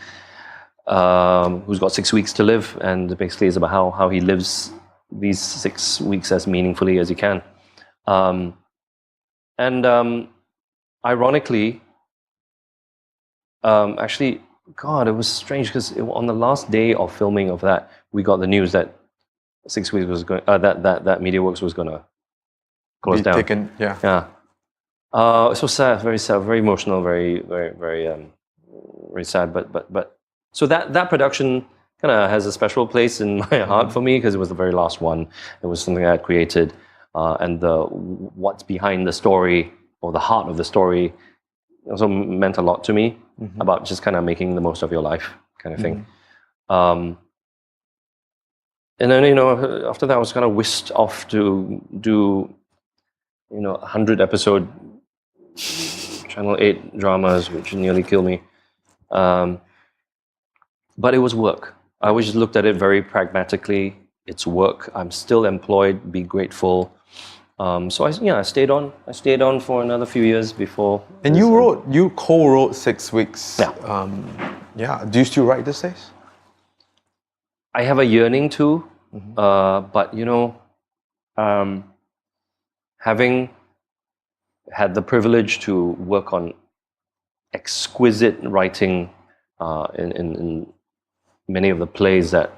got 6 weeks to live, and basically is about how he lives these 6 weeks as meaningfully as he can. Ironically, actually, God, it was strange because on the last day of filming of that, we got the news that 6 weeks was going. That MediaWorks was going to close down.
Taken, yeah.
Yeah. So sad, very sad, very emotional, very, very, very sad. But so that production kind of has a special place in my heart for me because it was the very last one. It was something I had created, and what's behind the story, or the heart of the story, also meant a lot to me, about just kind of making the most of your life kind of thing. And then, after that I was kind of whisked off to do, 100 episode Channel 8 dramas, which nearly killed me. But it was work. I always just looked at it very pragmatically. It's work. I'm still employed, be grateful. So I stayed on. I stayed on for another few years before.
And you co-wrote 6 weeks.
Yeah.
Do you still write these days?
I have a yearning to, but having had the privilege to work on exquisite writing in many of the plays that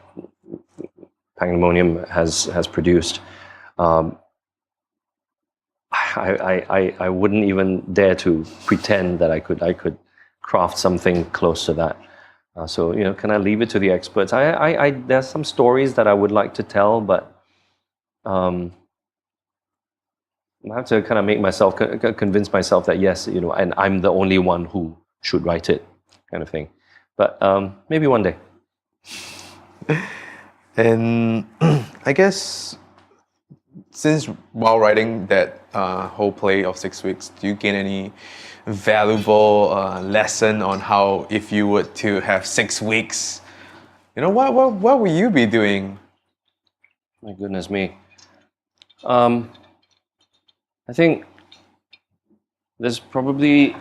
Pangdemonium has produced, I wouldn't even dare to pretend that I could craft something close to that. So can I leave it to the experts? There's some stories that I would like to tell, but I have to kind of make myself convince myself that yes, and I'm the only one who should write it, kind of thing. But maybe one day.
And I guess since while writing that whole play of 6 weeks, do you gain any valuable lesson on how, if you were to have 6 weeks, what will you be doing?
My goodness me. I think there's probably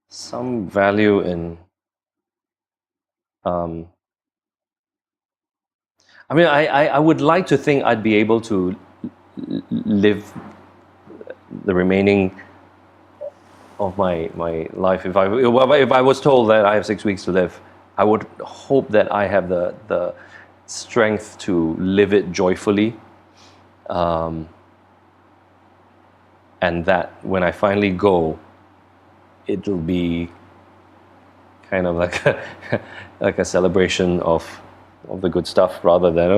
some value in I would like to think I'd be able to live the remaining of my life. If I was told that I have 6 weeks to live, I would hope that I have the strength to live it joyfully, and that when I finally go, it'll be kind of like like a celebration of the good stuff, rather than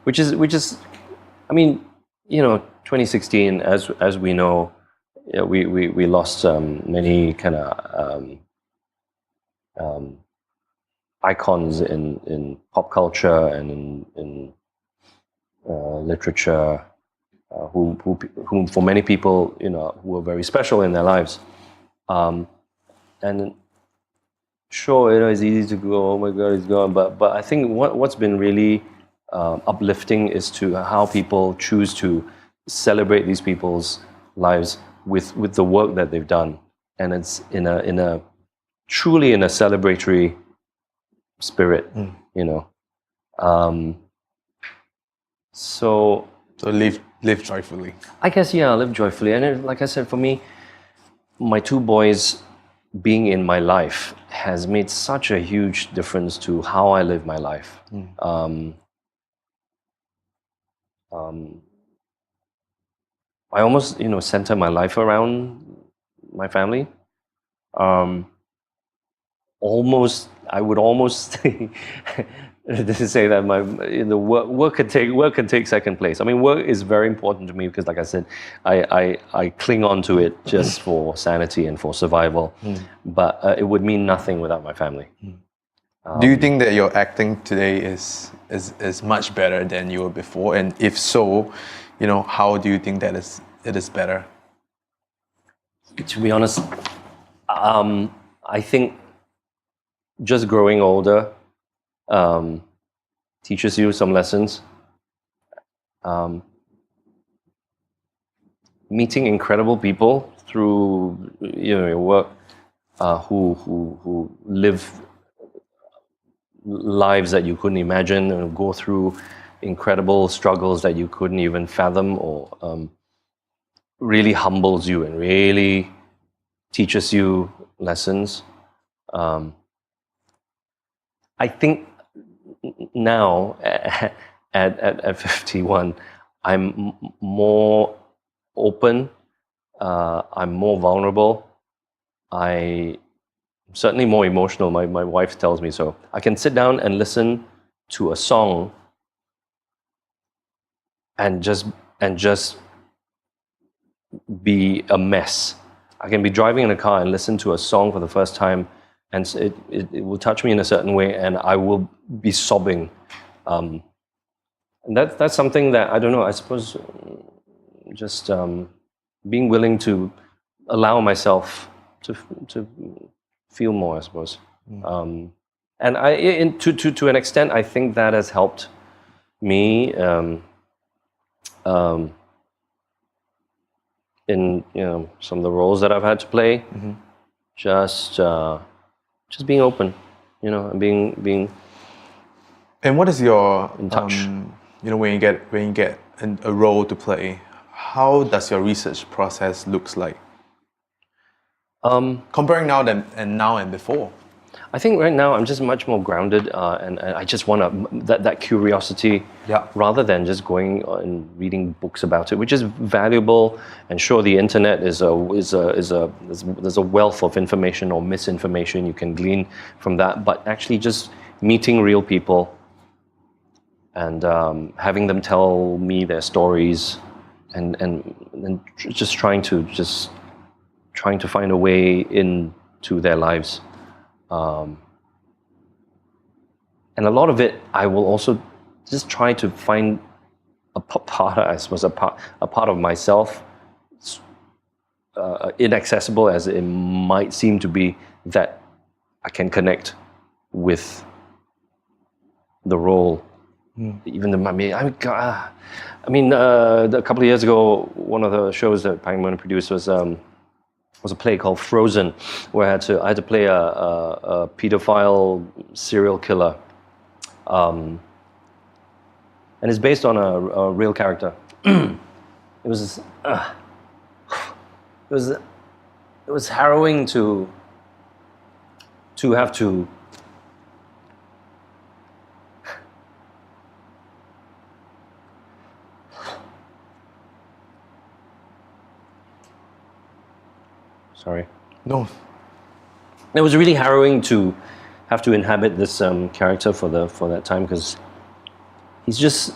which is I mean 2016, as we know, we lost many kind of icons in pop culture and in literature, who for many people who were very special in their lives. And sure, it's easy to go, oh my God, he's gone. But I think what's been really uplifting is to how people choose to celebrate these people's lives with the work that they've done, and it's in a truly in a celebratory spirit, So
live joyfully.
I guess live joyfully, and like I said, for me, my two boys being in my life has made such a huge difference to how I live my life. I almost center my life around my family. I would almost say that work can take second place. I mean, work is very important to me because, like I said, I cling on to it just for sanity and for survival. But it would mean nothing without my family.
Do you think that your acting today is much better than you were before? And if so, how do you think that it is better?
To be honest, I think just growing older teaches you some lessons. Meeting incredible people through your work, who live lives that you couldn't imagine and go through incredible struggles that you couldn't even fathom, or really humbles you and really teaches you lessons. I think now at 51, I'm more open. I'm more vulnerable. I'm certainly more emotional. My wife tells me so. I can sit down and listen to a song and just be a mess. I can be driving in a car and listen to a song for the first time, and it will touch me in a certain way, and I will be sobbing. And that's something that, I don't know, I suppose just being willing to allow myself to feel more, I suppose. And to an extent, I think that has helped me in some of the roles that I've had to play. Just being open, and being
And what is your
In touch.
when you get a role to play, how does your research process looks like? Comparing now and before.
I think right now I'm just much more grounded, and I just want that curiosity,
Yeah.
rather than just going and reading books about it, which is valuable. And sure, the internet there's a wealth of information or misinformation you can glean from that. But actually, just meeting real people and having them tell me their stories, and just trying to find a way into their lives. And a lot of it, I will also just try to find a part, I suppose, a part of myself, inaccessible as it might seem to be, that I can connect with the role. Even though a couple of years ago, one of the shows that Penguin produced was a play called Frozen, where I had to play a pedophile serial killer, and it's based on a real character. It was harrowing to have to sorry.
No.
It was really harrowing to have to inhabit this character for that time, because he's just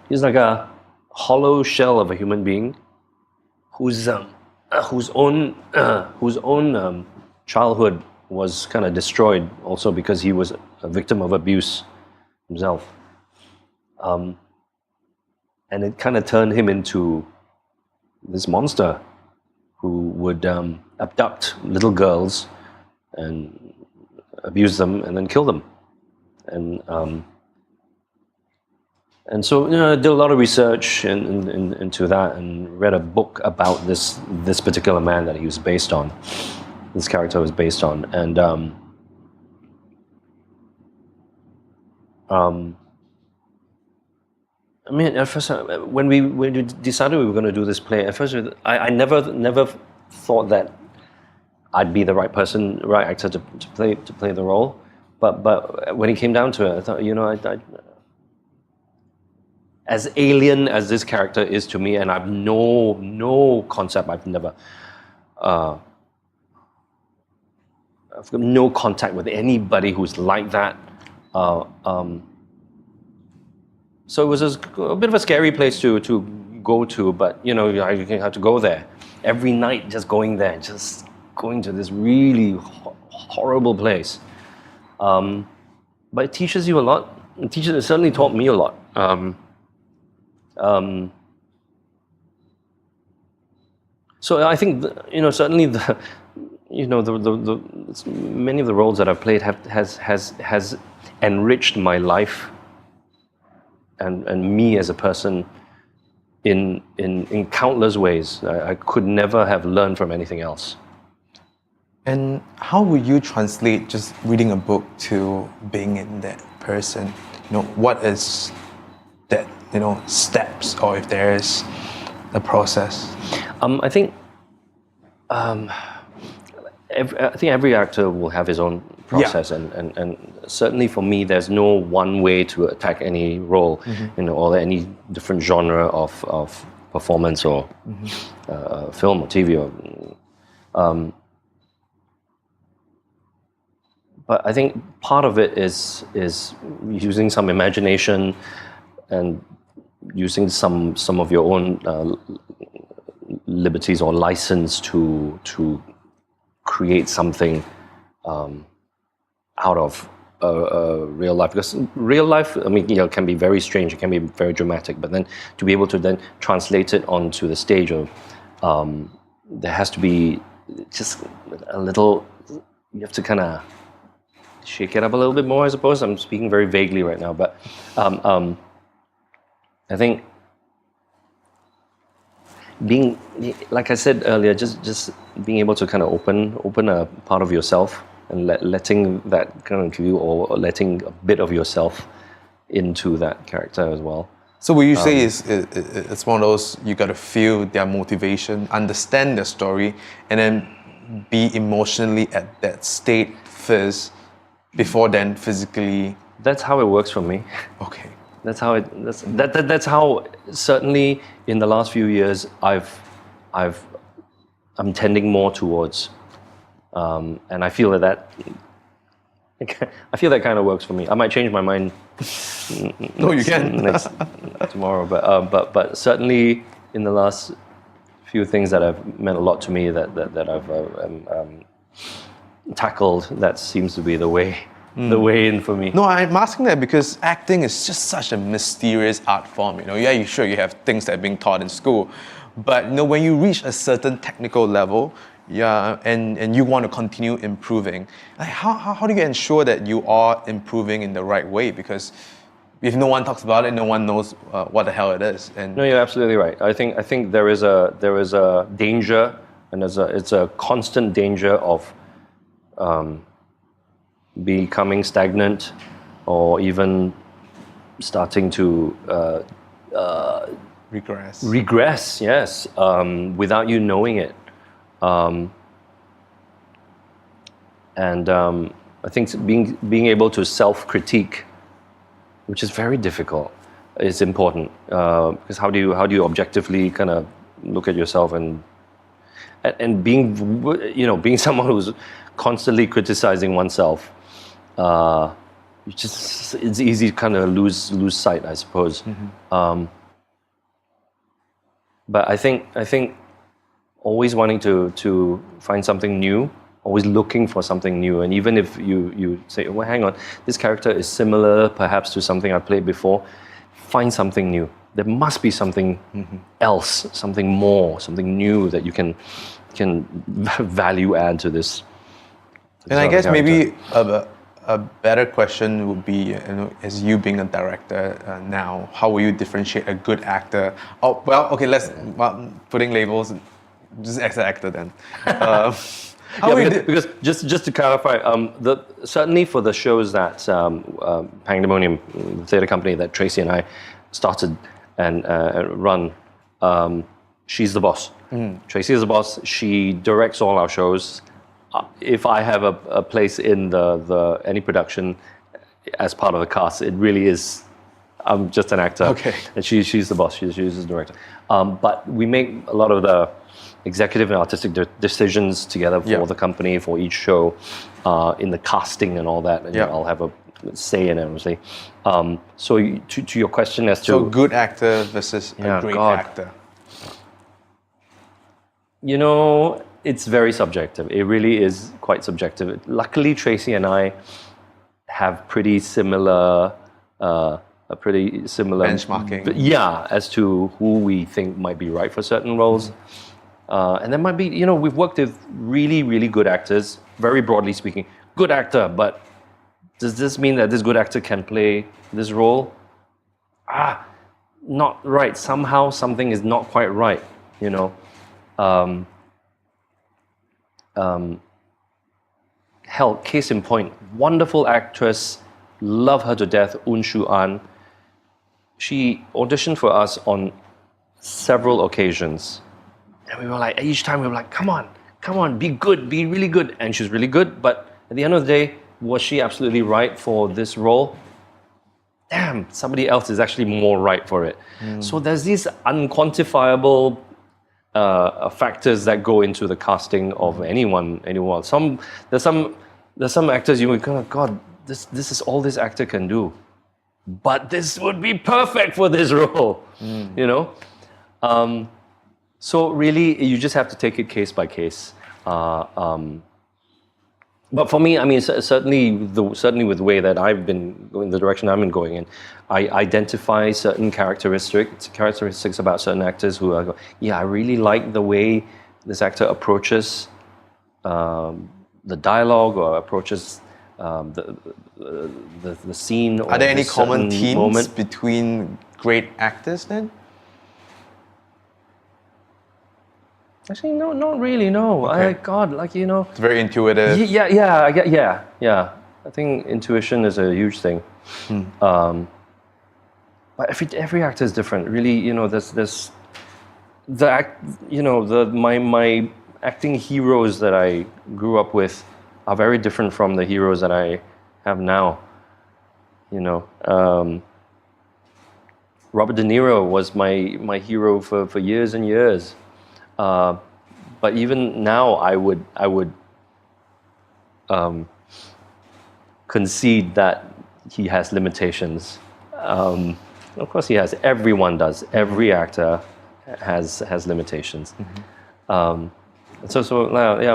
he's like a hollow shell of a human being whose own childhood was kind of destroyed, also because he was a victim of abuse himself, and it kind of turned him into this monster who would abduct little girls and abuse them and then kill them. And so I did a lot of research into that, and read a book about this particular man that he was based on. This character was based on, and I mean, at first, when we decided we were going to do this play, at first I never thought that I'd be the right actor to play the role. But when it came down to it, I thought, I as alien as this character is to me, and I've no concept. I've got no contact with anybody who's like that. So it was a bit of a scary place to go to, but I had to go there every night, just going there, just going to this really horrible place. But it teaches you a lot. It certainly taught me a lot. So I think certainly many of the roles that I've played has enriched my life and me as a person in countless ways. I could never have learned from anything else.
And how would you translate just reading a book to being in that person? What is that, steps, or if there is a process?
I think every actor will have his own process, and certainly for me, there's no one way to attack any role, or any different genre of performance or film or TV or. But I think part of it is using some imagination and using some of your own liberties or license to create something out of real life. Because real life, can be very strange, it can be very dramatic, but then to be able to then translate it onto the stage, there has to be just a little, you have to kind of shake it up a little bit more, I suppose. I'm speaking very vaguely right now, but I think like I said earlier, just being able to kind of open a part of yourself and letting that kind of you, or letting a bit of yourself into that character as well.
So what you say is it's one of those, you got to feel their motivation, understand their story, and then be emotionally at that state first, before then physically.
That's how it works for me.
Okay.
That's how certainly in the last few years I'm tending more towards, and I feel that kind of works for me. I might change my mind.
No, you can.
Tomorrow, but certainly in the last few things that have meant a lot to me that I've tackled, that seems to be the way in for me.
No, I'm asking that because acting is just such a mysterious art form. Yeah, sure you have things that are being taught in school, but when you reach a certain technical level, yeah, and you want to continue improving, like how do you ensure that you are improving in the right way? Because if no one talks about it, no one knows what the hell it is. And
no, you're absolutely right. I think there is a danger, and it's a constant danger of becoming stagnant, or even starting to regress, yes, without you knowing it. I think being able to self-critique, which is very difficult, is important, because how do you objectively kind of look at yourself, and being someone who's constantly criticizing oneself, it's easy to kind of lose sight, I suppose.
Mm-hmm.
But I think always wanting to find something new, always looking for something new, and even if you say, well, hang on, this character is similar perhaps to something I played before, find something new. There must be something else, something more, something new that you can value add to this.
And I guess maybe a better question would be, as you being a director now, how will you differentiate a good actor? Oh, well, okay, putting labels, just actor then.
Because just to clarify, certainly for the shows that Pangdemonium, the theatre company that Tracy and I started and run, she's the boss. Tracy is the boss. She directs all our shows. If I have a place in the any production as part of the cast, it really is, I'm just an actor.
Okay.
And she's the boss. She's the director. But we make a lot of the executive and artistic decisions together for the company, for each show, in the casting and all that. And I'll have a say in it, obviously. So to your question as to...
So good actor versus a great actor.
It's very subjective. It really is quite subjective. Luckily, Tracy and I have pretty similar
benchmarking.
Yeah, as to who we think might be right for certain roles. And there might be, we've worked with really, really good actors, very broadly speaking. Good actor, but does this mean that this good actor can play this role? Not right. Somehow something is not quite right, Hell, case in point, wonderful actress, love her to death, Un Shu An. She auditioned for us on several occasions. And we were like, each time we were like, come on, be good, be really good. And she's really good, but at the end of the day, was she absolutely right for this role? Damn, somebody else is actually more right for it. So there's these unquantifiable factors that go into the casting of anyone. There's some actors you would go, God, this is all this actor can do, but this would be perfect for this role, So really, you just have to take it case by case. But for me, I mean, certainly with the way that I've been going, the direction I've been going in, I identify certain characteristics about certain actors who I go, I really like the way this actor approaches the dialogue or approaches the scene.
Are there any common themes between great actors then?
Actually, no, not really. No,
Okay.
God, like you know.
It's very intuitive.
Yeah. I think intuition is a huge thing. But every actor is different. Really, you know, there's the act. You know, my acting heroes that I grew up with are very different from the heroes that I have now. You know, Robert De Niro was my hero for years and years. But even now, I would concede that he has limitations. Of course, he has. Everyone does. Every actor has limitations. So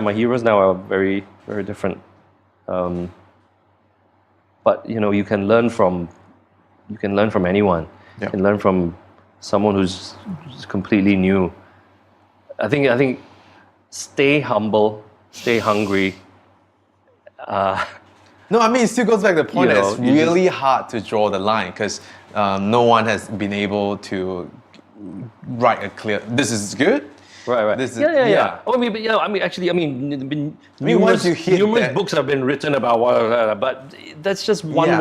my heroes now are very, very different. But you know, you can learn from anyone.
Yeah.
You can learn from someone who's completely new. I think stay humble, stay hungry.
No, I mean, it still goes back to the point
You
that
know,
it's
you
really hard to draw the line because no one has been able to write a clear, this is good.
Right.
This is-
Yeah.
yeah.
Oh, I mean,
once you hit
numerous
that-
books have been written about but that's just one
Yeah.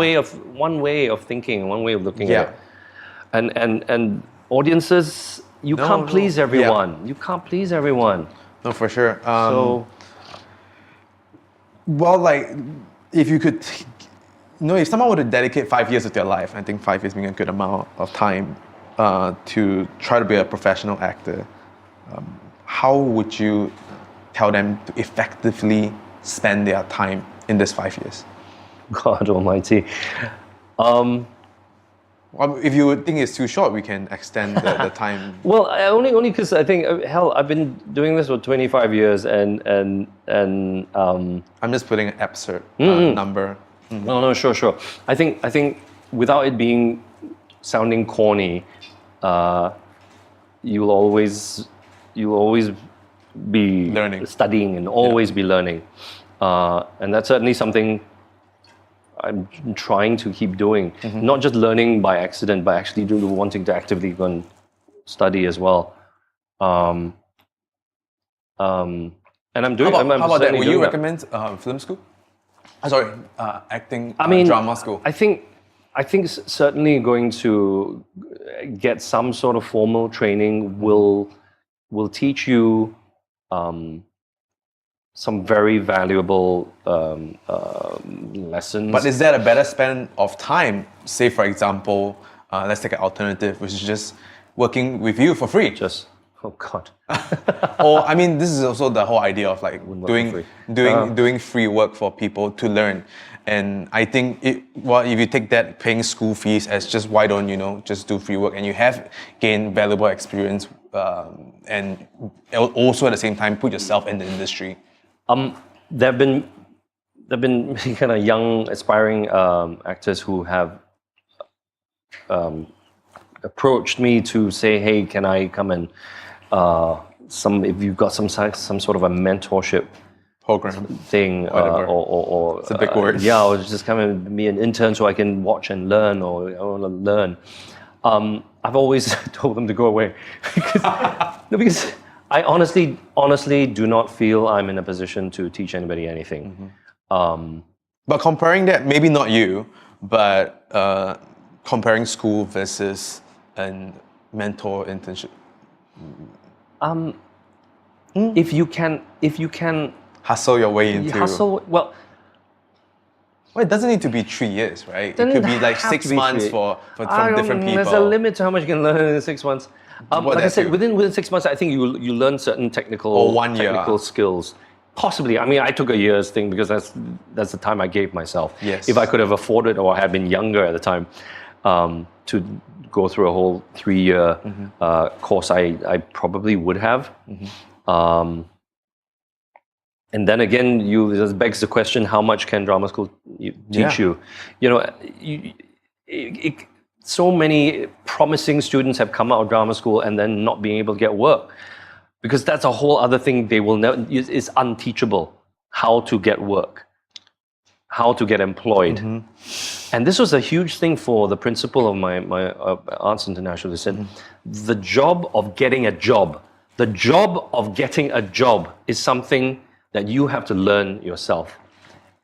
way of thinking, one way of looking
Yeah.
at it. And audiences, you
No,
can't
no.
please
Yeah.
everyone. You can't please everyone.
No, for sure.
So
Well, like, if you could, if someone were to dedicate 5 years of their life, I think 5 years being a good amount of time to try to be a professional actor, how would you tell them to effectively spend their time in this 5 years?
God Almighty.
Well, if you would think it's too short, we can extend the time.
Well, only because I think I've been doing this for 25 years and
I'm just putting an absurd number.
No, sure. I think without it being sounding corny, you'll always be
Learning.
studying and always be learning, and that's certainly something I'm trying to keep doing. Not just learning by accident, but actually wanting to actively go and study as well. And I'm doing.
How
I'm
about that?
certainly
Would you
doing that.
recommend film school? Sorry, acting,
I mean,
drama school.
I think certainly going to get some sort of formal training will teach you some very valuable lessons.
But is that a better spend of time? Say, for example, let's take an alternative, which is just working with you for free.
just oh God,
Or I mean, this is also the whole idea of like
Wouldn't work for
doing free work for people to learn. And I think if you take that paying school fees as just why don't just do free work and you have gained valuable experience and also at the same time put yourself in the industry.
there've been kind of young aspiring actors who have approached me to say, hey, can I come and if you've got some sort of a mentorship
Program.
thing
Whatever.
or
It's a big word.
yeah, or just come and be an intern so I can watch and learn, or I want to learn. I've always told them to go away because I honestly do not feel I'm in a position to teach anybody anything.
But comparing that, maybe not you, but comparing school versus a mentor internship.
If you can
Hustle your way into.
hustle, well,
It doesn't need to be 3 years, right? It
doesn't
could be like
have
6
to be
months
three.
from
I
different
don't-
people.
There's a limit to how much you can learn in 6 months. Like I
that
said,
too.
within 6 months, I think you learn certain technical
Or 1 year.
technical skills. Possibly. I mean, I took a year's thing because that's the time I gave myself.
Yes.
If I could have afforded or had been younger at the time to go through a whole 3-year course, I probably would have. And then again, this begs the question: how much can drama school teach you? So many promising students have come out of drama school and then not being able to get work, because that's a whole other thing. They will never. It's unteachable how to get work, how to get employed. And this was a huge thing for the principal of my Arts International. They said the job of getting a job The job of getting a job is something that you have to learn yourself.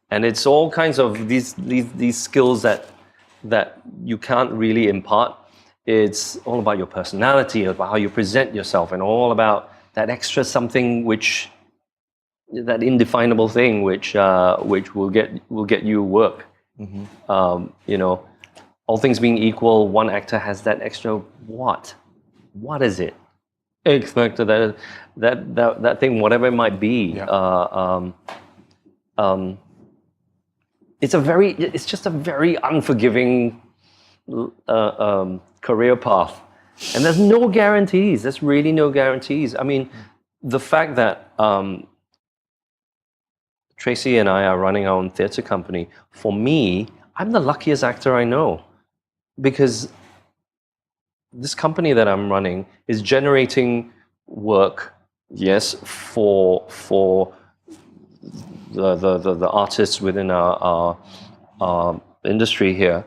And it's all kinds of these skills that you can't really impart. It's all about your personality, about how you present yourself, and all about that extra something, that indefinable thing, which will get you work. You know, all things being equal, one actor has that extra what? What is it? X factor, that thing, whatever it might be. It's just a very unforgiving career path, and there's no guarantees. There's really no guarantees. I mean, the fact that Tracy and I are running our own theatre company, for me, I'm the luckiest actor I know, because this company that I'm running is generating work, yes, for the artists within our industry here.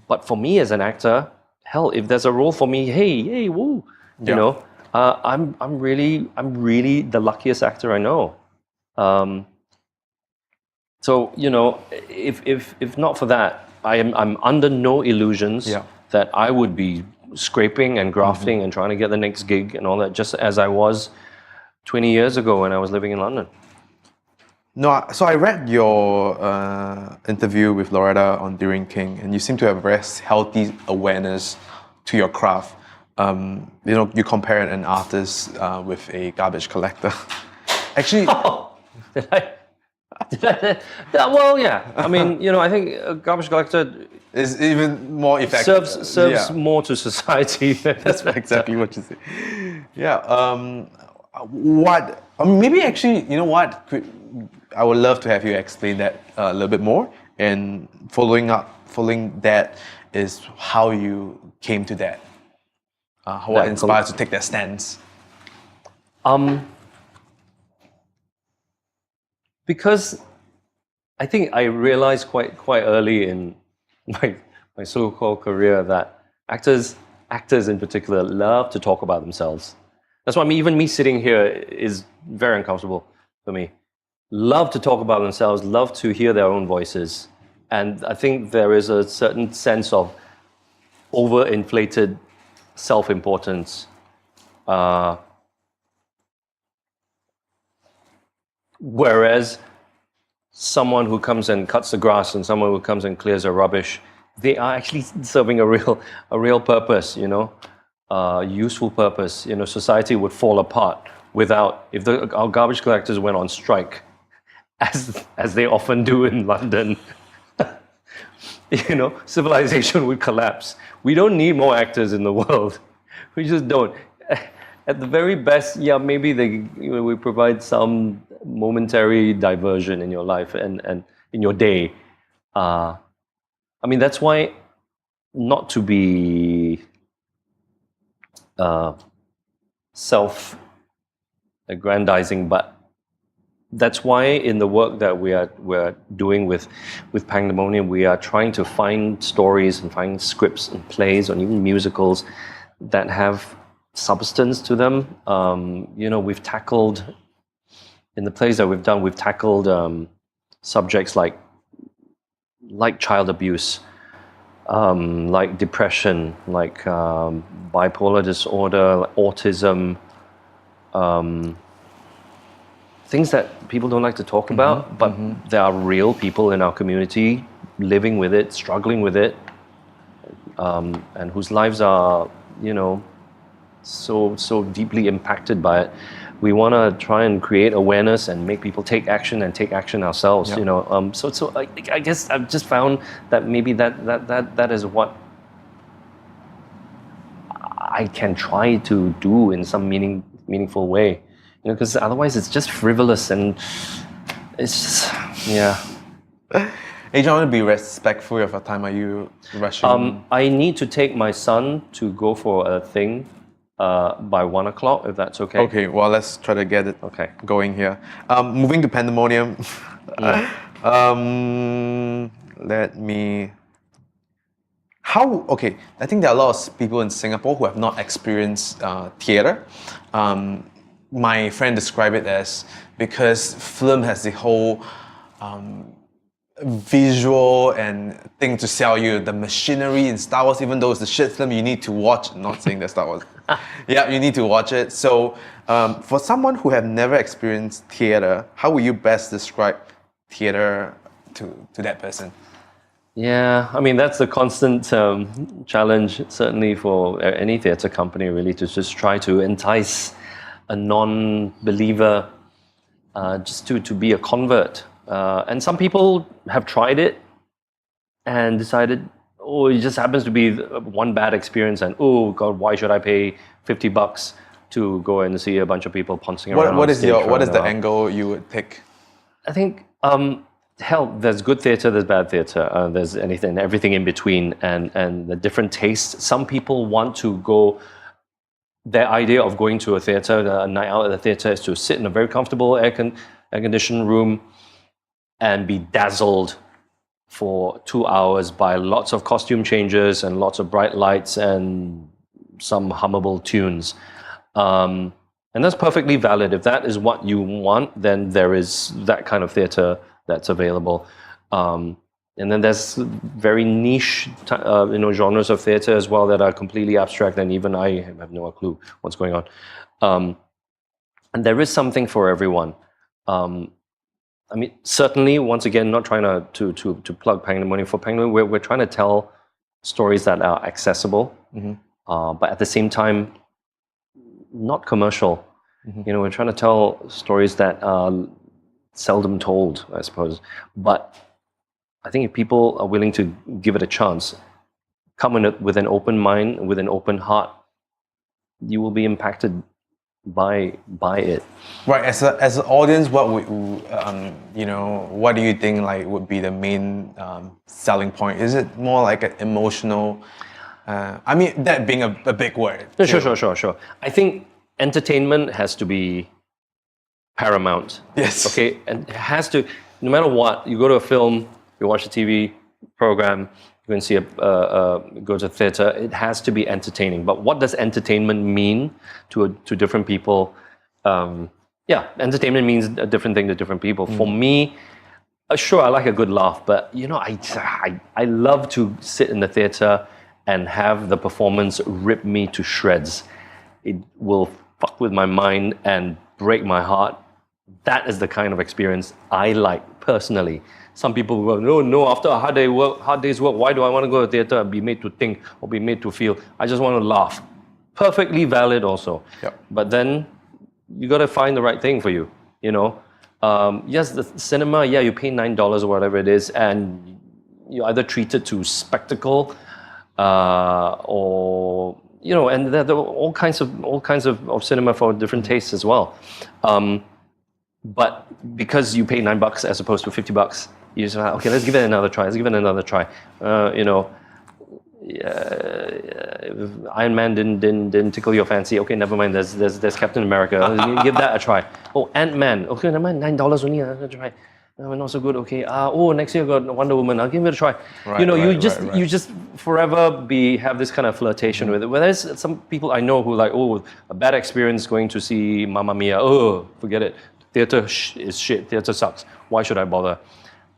But for me as an actor, hell, if there's a role for me, hey, woo, you know, I'm really the luckiest actor I know. So you know, if not for that, I'm under no illusions that I would be scraping and grafting and trying to get the next gig and all that, just as I was 20 years ago when I was living in London.
No, so I read your interview with Loretta on During King, and you seem to have a very healthy awareness to your craft. You know, you compare an artist with a garbage collector. Actually,
Did I? Well, yeah. I mean, you know, I think a garbage collector
is even more effective.
serves more to society.
That's exactly what you say. Yeah. Maybe actually, you know what? I would love to have you explain that a little bit more. And following that is how you came to that. What inspired you to take that stance?
Because I think I realized quite early in my so-called career that actors in particular love to talk about themselves. That's why even me sitting here is very uncomfortable for me. Love to talk about themselves, love to hear their own voices. And I think there is a certain sense of overinflated self-importance. Whereas someone who comes and cuts the grass and someone who comes and clears the rubbish, they are actually serving a real purpose, you know, useful purpose. You know, society would fall apart without, if our garbage collectors went on strike, as they often do in London, you know, civilization would collapse. We don't need more actors in the world. We just don't. At the very best, yeah, maybe we provide some momentary diversion in your life and in your day. I mean, that's why, not to be self-aggrandizing, but that's why in the work that we're doing with Pangdemonium, we are trying to find stories and find scripts and plays and even musicals that have substance to them. You know, we've tackled, in the plays that we've done, we've tackled subjects like child abuse, like depression, like bipolar disorder, autism, things that people don't like to talk about, but there are real people in our community living with it, struggling with it, and whose lives are, you know, so deeply impacted by it. We want to try and create awareness and make people take action and take action ourselves. You know, so I guess I've just found that maybe that is what I can try to do in some meaningful way. You know, because otherwise it's just frivolous and it's just, yeah.
Adrian, I want to be respectful of your time. Are you rushing?
I need to take my son to go for a thing by 1 o'clock, if that's okay.
Okay, well, let's try to get it going here. Moving to Pangdemonium. Let me... Okay, I think there are a lot of people in Singapore who have not experienced theatre. My friend described it as because film has the whole visual and thing to sell you, the machinery in Star Wars, even though it's the shit film, you need to watch. I'm not saying that Star Wars. Yeah, you need to watch it. So for someone who have never experienced theatre, how would you best describe theatre to that person?
Yeah, I mean, that's the constant challenge, certainly for any theatre company, really, to just try to entice a non-believer just to be a convert. And some people have tried it and decided, oh, it just happens to be one bad experience, and oh God, why should I pay $50 to go and see a bunch of people pouncing around?
What is the angle you would take?
I think hell, there's good theatre, there's bad theatre, there's everything in between, and the different tastes. Some people want to go. Their idea of going to a theatre, a night out at the theatre, is to sit in a very comfortable air-conditioned room and be dazzled for 2 hours by lots of costume changes and lots of bright lights and some hummable tunes. And that's perfectly valid. If that is what you want, then there is that kind of theatre that's available. And then there's very niche genres of theatre as well that are completely abstract, and even I have no clue what's going on. And there is something for everyone. I mean, certainly, once again, not trying to plug Pandemonium. For Pandemonium, we're trying to tell stories that are accessible, but at the same time, not commercial. We're trying to tell stories that are seldom told, I suppose. But I think if people are willing to give it a chance, come in it with an open mind, with an open heart, you will be impacted by it.
Right. As an audience, what would what do you think would be the main selling point? Is it more like an emotional? I mean, that being a big word.
No, sure. I think entertainment has to be paramount.
Yes.
Okay, and it has to. No matter what, you go to a film, you watch a TV program, you can see go to theatre. It has to be entertaining. But what does entertainment mean to different people? Entertainment means a different thing to different people. For me, sure, I like a good laugh, but I love to sit in the theatre and have the performance rip me to shreds. It will fuck with my mind and break my heart. That is the kind of experience I like personally. Some people will go, no, after a hard day's work, why do I want to go to theatre and be made to think or be made to feel? I just want to laugh. Perfectly valid also.
Yep.
But then you got to find the right thing for you, Yes, the cinema, you pay $9 or whatever it is, and you either treat it to spectacle or, and there are all kinds of cinema for different tastes as well. But because you pay $9 as opposed to $50, you just okay, let's give it another try. If Iron Man didn't tickle your fancy, okay, never mind. There's Captain America. Give that a try. Oh, Ant-Man. Okay, never mind. $9 only. I'll try. Not so good. Okay. Next year I got Wonder Woman. I'll give it a try.
Right,
you just forever have this kind of flirtation with it. Whereas some people I know who a bad experience going to see Mamma Mia. Oh, forget it. Theatre is shit. Theatre sucks. Why should I bother?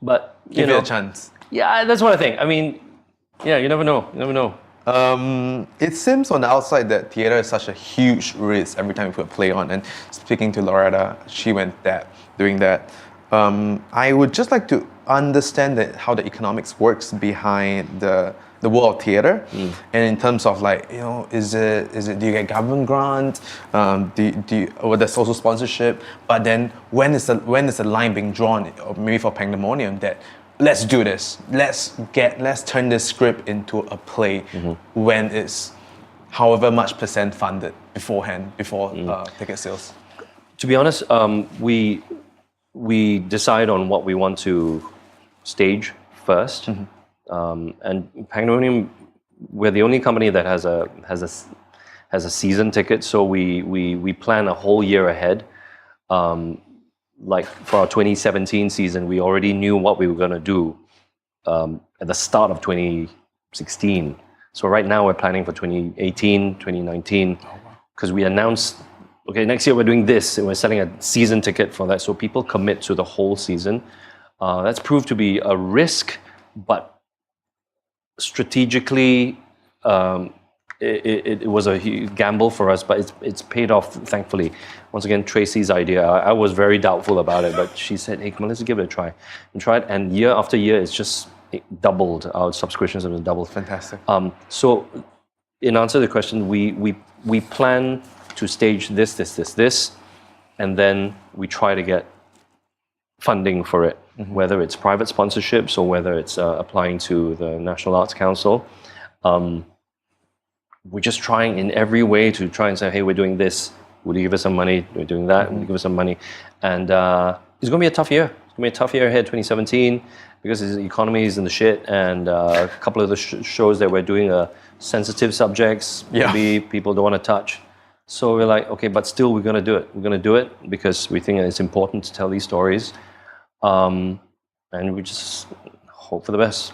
But
give it a chance.
Yeah, that's what I think. I mean, you never know.
It seems on the outside that theatre is such a huge risk every time you put a play on. And speaking to Loretta, she went doing that. I would just like to understand how the economics works behind the world of theatre, and in terms of is it do you get government grant? Or there's also sponsorship? But then when is the line being drawn? Or maybe for Pandemonium that let's do this. Let's turn this script into a play when it's however much percent funded before ticket sales.
To be honest, we decide on what we want to stage first, and Pandemonium, we're the only company that has a season ticket, so we plan a whole year ahead. Like for our 2017 season, we already knew what we were going to do at the start of 20 2016. So right now we're planning for 2018, 2019, because we announced, okay, next year we're doing this, and we're selling a season ticket for that, so people commit to the whole season. That's proved to be a risk, but strategically, it was a huge gamble for us, but it's paid off, thankfully. Once again, Tracy's idea. I was very doubtful about it, but she said, hey, come on, let's give it a try. And tried, and year after year, it's just doubled. Our subscriptions have doubled.
Fantastic.
So, in answer to the question, we plan to stage this, and then we try to get funding for it, whether it's private sponsorships or whether it's applying to the National Arts Council. We're just trying in every way to try and say, hey, we're doing this. Would you give us some money? We're doing that. Would you give us some money? And it's going to be a tough year. It's going to be a tough year ahead, 2017, because the economy is in the shit, and a couple of the shows that we're doing are sensitive subjects. Maybe people don't want to touch. So we're like, okay, but still we're going to do it. We're going to do it because we think it's important to tell these stories. And we just hope for the best.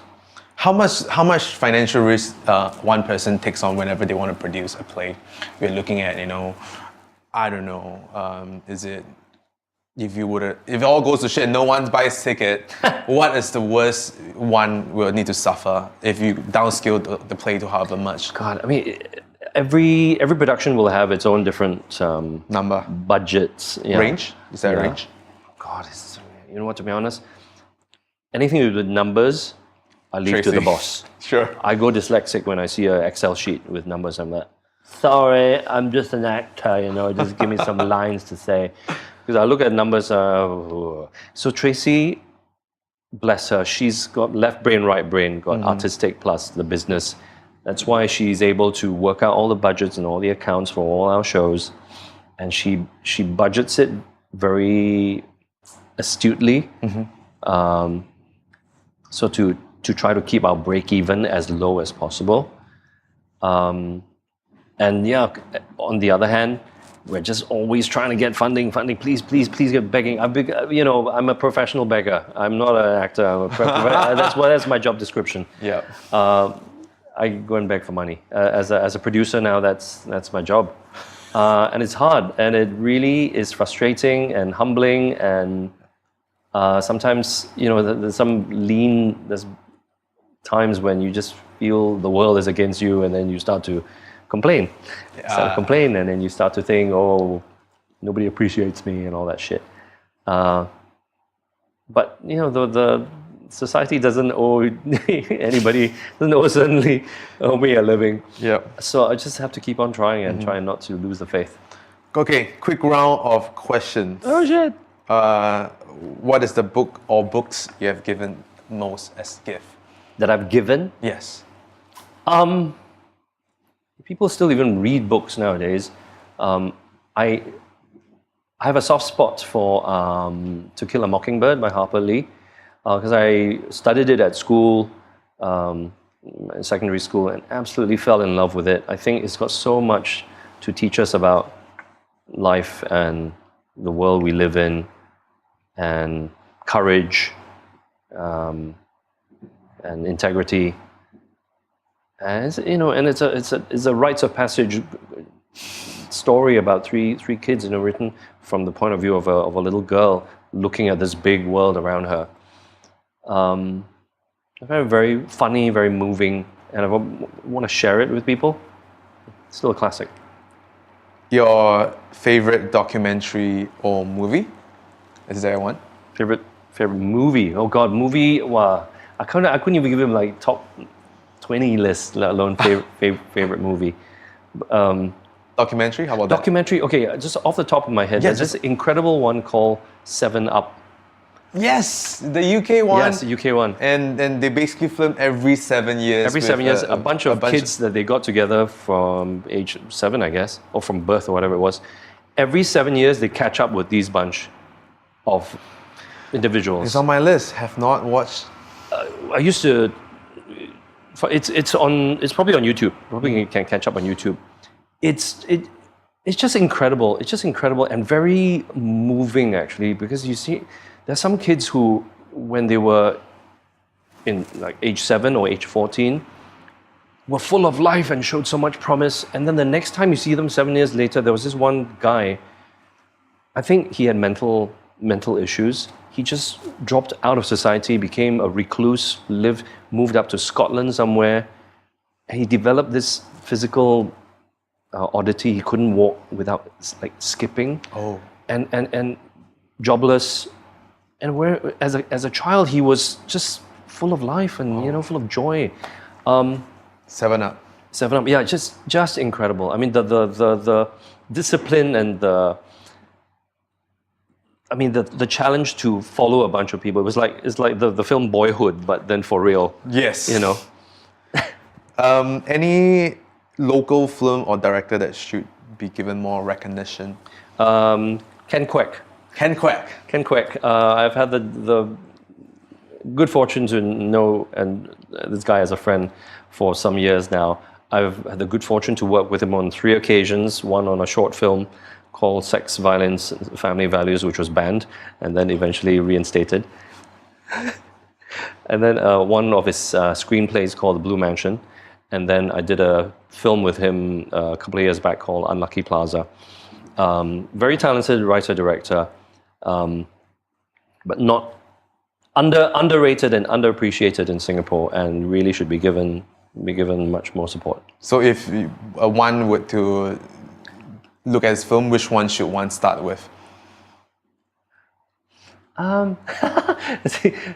How much financial risk one person takes on whenever they want to produce a play? We're looking at, I don't know, is it, if it all goes to shit, no one buys ticket, what is the worst one will need to suffer if you downscale the play to however much?
God, I mean, every production will have its own different
number,
budgets. Yeah.
Range? Is there a range?
God, you know what, to be honest, anything to do with numbers, I leave
Tracy.
to the boss.
Sure.
I go dyslexic when I see an Excel sheet with numbers. I'm like, sorry, I'm just an actor, just give me some lines to say. Because I look at numbers. So Tracy, bless her, she's got left brain, right brain, got artistic plus the business. That's why she's able to work out all the budgets and all the accounts for all our shows. And she budgets it very astutely. So to try to keep our break even as low as possible. And yeah, on the other hand, we're just always trying to get funding, please get begging. I'm a professional beggar. I'm not an actor. That's my job description.
Yeah.
I go and beg for money. As a producer now, that's my job. And it's hard, and it really is frustrating and humbling, and sometimes, there's times when you just feel the world is against you, and then you start to complain. And then you start to think, oh, nobody appreciates me and all that shit. But, the society doesn't owe anybody, certainly owe me a living.
Yeah.
So I just have to keep on trying and trying not to lose the faith.
Okay, quick round of questions.
Oh, shit.
What is the book or books you have given most as gift?
That I've given?
Yes.
People still even read books nowadays. I have a soft spot for To Kill a Mockingbird by Harper Lee, because I studied it at school, in secondary school, and absolutely fell in love with it. I think it's got so much to teach us about life and the world we live in, and courage, and integrity. And it's a rites of passage story about three kids, written from the point of view of a little girl looking at this big world around her. I find it very funny, very moving, and I want to share it with people. It's still a classic.
Your favorite documentary or movie? Is there one?
Favorite movie? Oh God, movie! Wow, I couldn't even give him like top 20 list, let alone favorite movie.
Documentary? How about
documentary? Okay, just off the top of my head, there's this incredible one called 7 Up.
Yes, the UK one.
Yes, the UK one.
And then they basically film every 7 years.
Every 7 years, a bunch of kids that they got together from age 7, I guess, or from birth or whatever it was. Every 7 years, they catch up with these bunch of individuals.
It's on my list. Have not watched.
I used to. It's probably on YouTube. Probably can catch up on YouTube. It's just incredible. It's just incredible and very moving, actually, because you see, there's some kids who, when they were in like age 7 or age 14, were full of life and showed so much promise. And then the next time you see them 7 years later, there was this one guy, I think he had mental issues. He just dropped out of society, became a recluse, moved up to Scotland somewhere. And he developed this physical oddity. He couldn't walk without like skipping.
Oh.
And jobless. And where as a child he was just full of life and full of joy.
7 Up.
7 Up, yeah, just incredible. I mean, the discipline and the challenge to follow a bunch of people. It's like the film Boyhood, but then for real.
Yes.
You know.
Any local film or director that should be given more recognition?
Ken Kwek.
Ken Kwek.
Ken Kwek. I've had the good fortune to know this guy as a friend for some years now. I've had the good fortune to work with him on 3 occasions, one on a short film called Sex, Violence, Family Values, which was banned and then eventually reinstated. And then one of his screenplays called The Blue Mansion. And then I did a film with him a couple of years back called Unlucky Plaza. Very talented writer-director, but not underrated and underappreciated in Singapore, and really should be given much more support.
So if one were to look at his film, which one should one start with?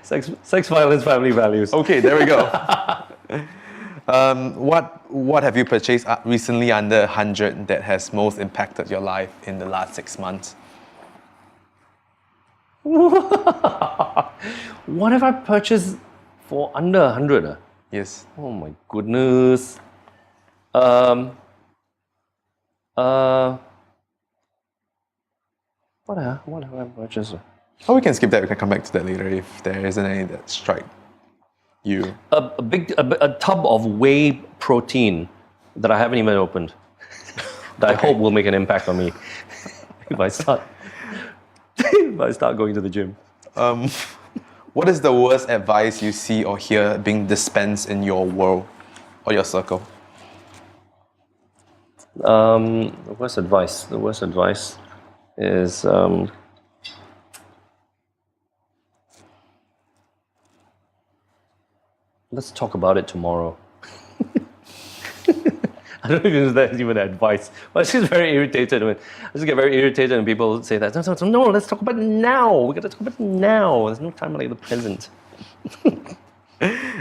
Sex, Violence, Family Values.
Okay, there we go. What have you purchased recently under 100 that has most impacted your life in the last 6 months?
What have I purchased for under 100?
Yes.
Oh my goodness. What have I purchased?
Oh, we can skip that. We can come back to that later if there isn't any that strike you.
A tub of whey protein that I haven't even opened. That I hope will make an impact on me if I start going to the gym.
What is the worst advice you see or hear being dispensed in your world or your circle?
The worst advice is let's talk about it tomorrow. I don't know if that's even advice, but I just very irritated I just get very irritated when people say that. No, let's talk about it now. We got to talk about it now. There's no time like the present.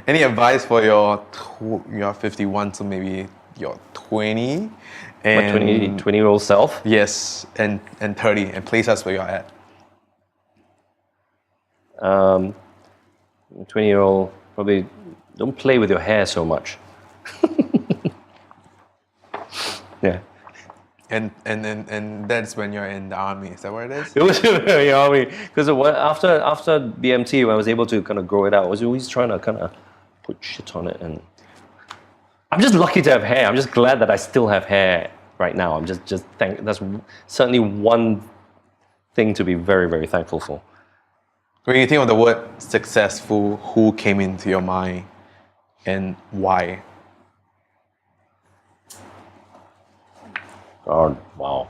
Any advice for your 51 to maybe your 20 and
20-year-old self?
Yes, and 30, and place us where you're at.
20-year-old, probably don't play with your hair so much. Yeah.
And that's when you're in the army. Is that what it is?
It was in the army. Because after BMT, when I was able to kind of grow it out, I was always trying to kind of put shit on it. And I'm just lucky to have hair. I'm just glad that I still have hair right now. I'm just that's certainly one thing to be very, very thankful for.
When you think of the word successful, who came into your mind and why?
God, wow.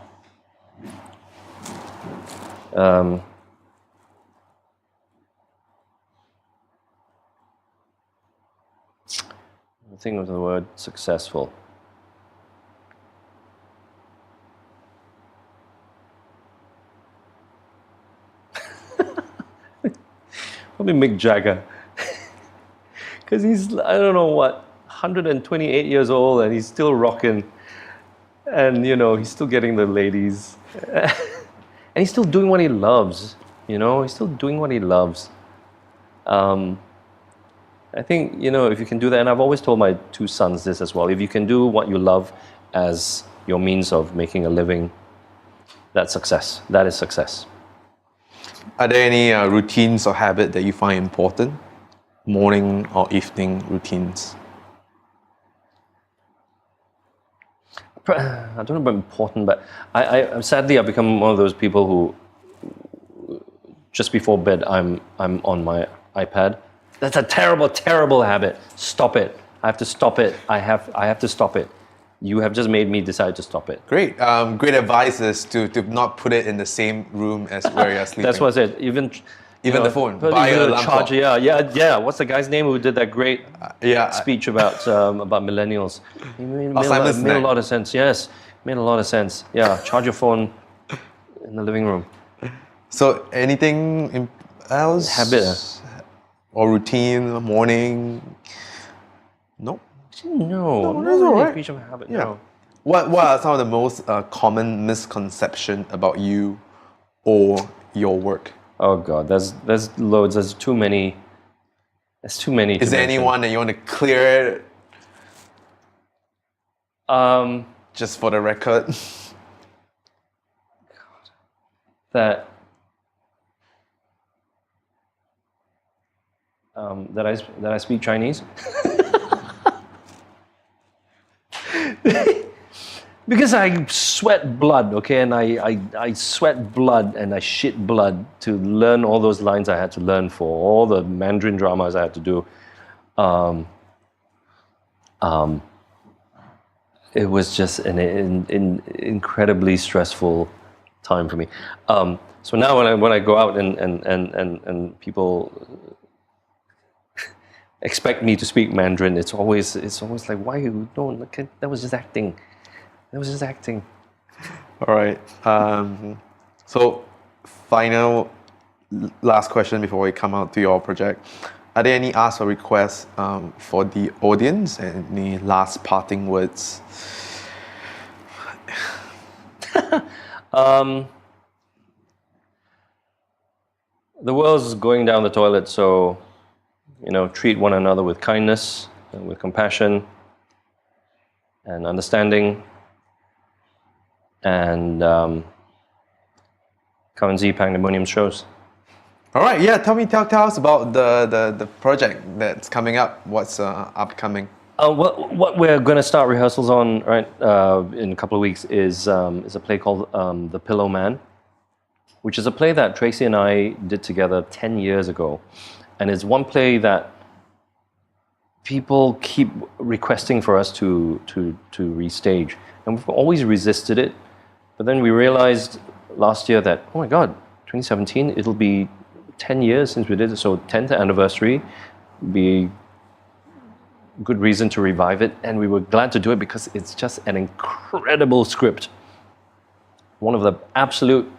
I think of the word successful. Probably Mick Jagger. Because he's, I don't know what, 128 years old and he's still rocking. And, he's still getting the ladies. And he's still doing what he loves, He's still doing what he loves. I think, if you can do that, and I've always told my 2 sons this as well, if you can do what you love as your means of making a living, that's success. That is success.
Are there any routines or habits that you find important? Morning or evening routines?
I don't know about important, but I sadly I've become one of those people who just before bed I'm on my iPad. That's a terrible, terrible habit. Stop it. I have to stop it. I have to stop it. You have just made me decide to stop it.
Great. Great advice is to not put it in the same room as where you're sleeping.
That's what I said. Even
the phone.
put
Buy
even
a
a
alarm
charger.
clock.
Yeah. What's the guy's name who did that great
Yeah.
speech about millennials? He
Simon's
made a
neck.
lot of sense. Yes, made a lot of sense. Yeah, charge your phone in the living room.
So anything else?
Habit.
Or routine, morning? No.
No,
that's
not
all
really a
right.
creature of habit.
Yeah.
No.
What are some of the most common misconception about you or your work?
Oh God, there's loads. There's too many. There's too many.
Is
to
there
mention.
anyone that you want to clear
Um,
just for the record?
that that I speak Chinese. Because I sweat blood, okay, and I sweat blood and I shit blood to learn all those lines I had to learn for all the Mandarin dramas I had to do. It was just an incredibly stressful time for me. So now when I go out and people expect me to speak Mandarin, it's always like, why you don't? That was just acting. That was just acting.
All right. So, final last question before we come out to your project. Are there any asks or requests for the audience? Any last parting words?
The world's going down the toilet, so treat one another with kindness and with compassion and understanding. And come and see Pandemonium shows.
All right. Yeah. Tell us about the project that's coming up. What's upcoming?
What we're going to start rehearsals on in a couple of weeks is a play called The Pillow Man, which is a play that Tracy and I did together 10 years ago. And it's one play that people keep requesting for us to restage. And we've always resisted it. But then we realized last year that, oh my God, 2017, it'll be 10 years since we did it. So 10th anniversary, be good reason to revive it. And we were glad to do it because it's just an incredible script. One of the absolute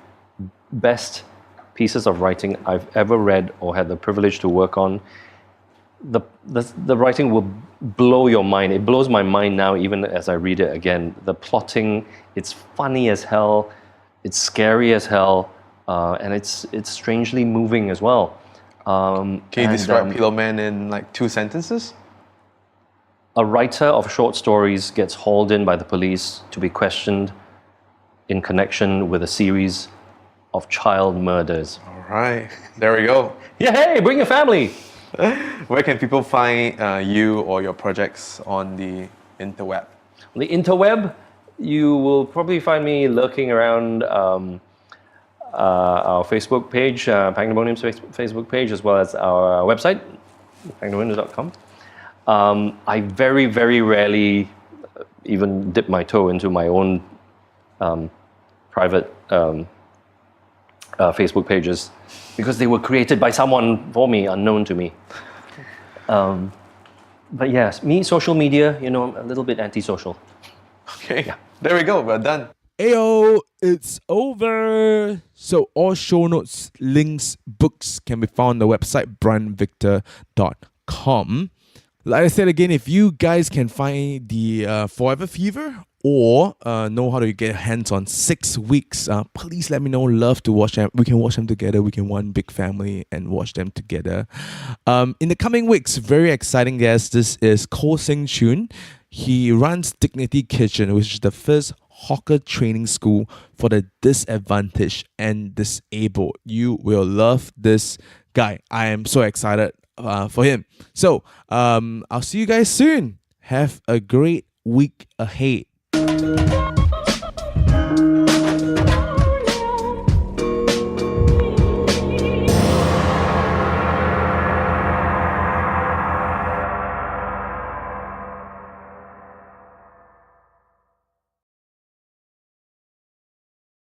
best pieces of writing I've ever read or had the privilege to work on. The writing will blow your mind. It blows my mind now, even as I read it again. The plotting, it's funny as hell, it's scary as hell, and it's strangely moving as well.
Can you describe Pillow Man in like 2 sentences?
A writer of short stories gets hauled in by the police to be questioned in connection with a series of child murders.
All right. There we go.
Yeah, hey, bring your family.
Where can people find you or your projects on the interweb?
On the interweb, you will probably find me lurking around our Facebook page, Pandemonium's Facebook page, as well as our website, pandemonium.com. I very, very rarely even dip my toe into my own private Facebook pages because they were created by someone for me, unknown to me. But yes, social media, I'm a little bit antisocial.
Okay, There we go, we're done.
Ayo, it's over. So all show notes, links, books can be found on the website brianvictor.com. Like I said again, if you guys can find the Forever Fever or know how to get your hands on 6 weeks, please let me know. Love to watch them. We can watch them together. We can one big family and watch them together. In the coming weeks, very exciting guest. This is Koh Seng Chun. He runs Dignity Kitchen, which is the first hawker training school for the disadvantaged and disabled. You will love this guy. I am so excited for him. So I'll see you guys soon. Have a great week ahead.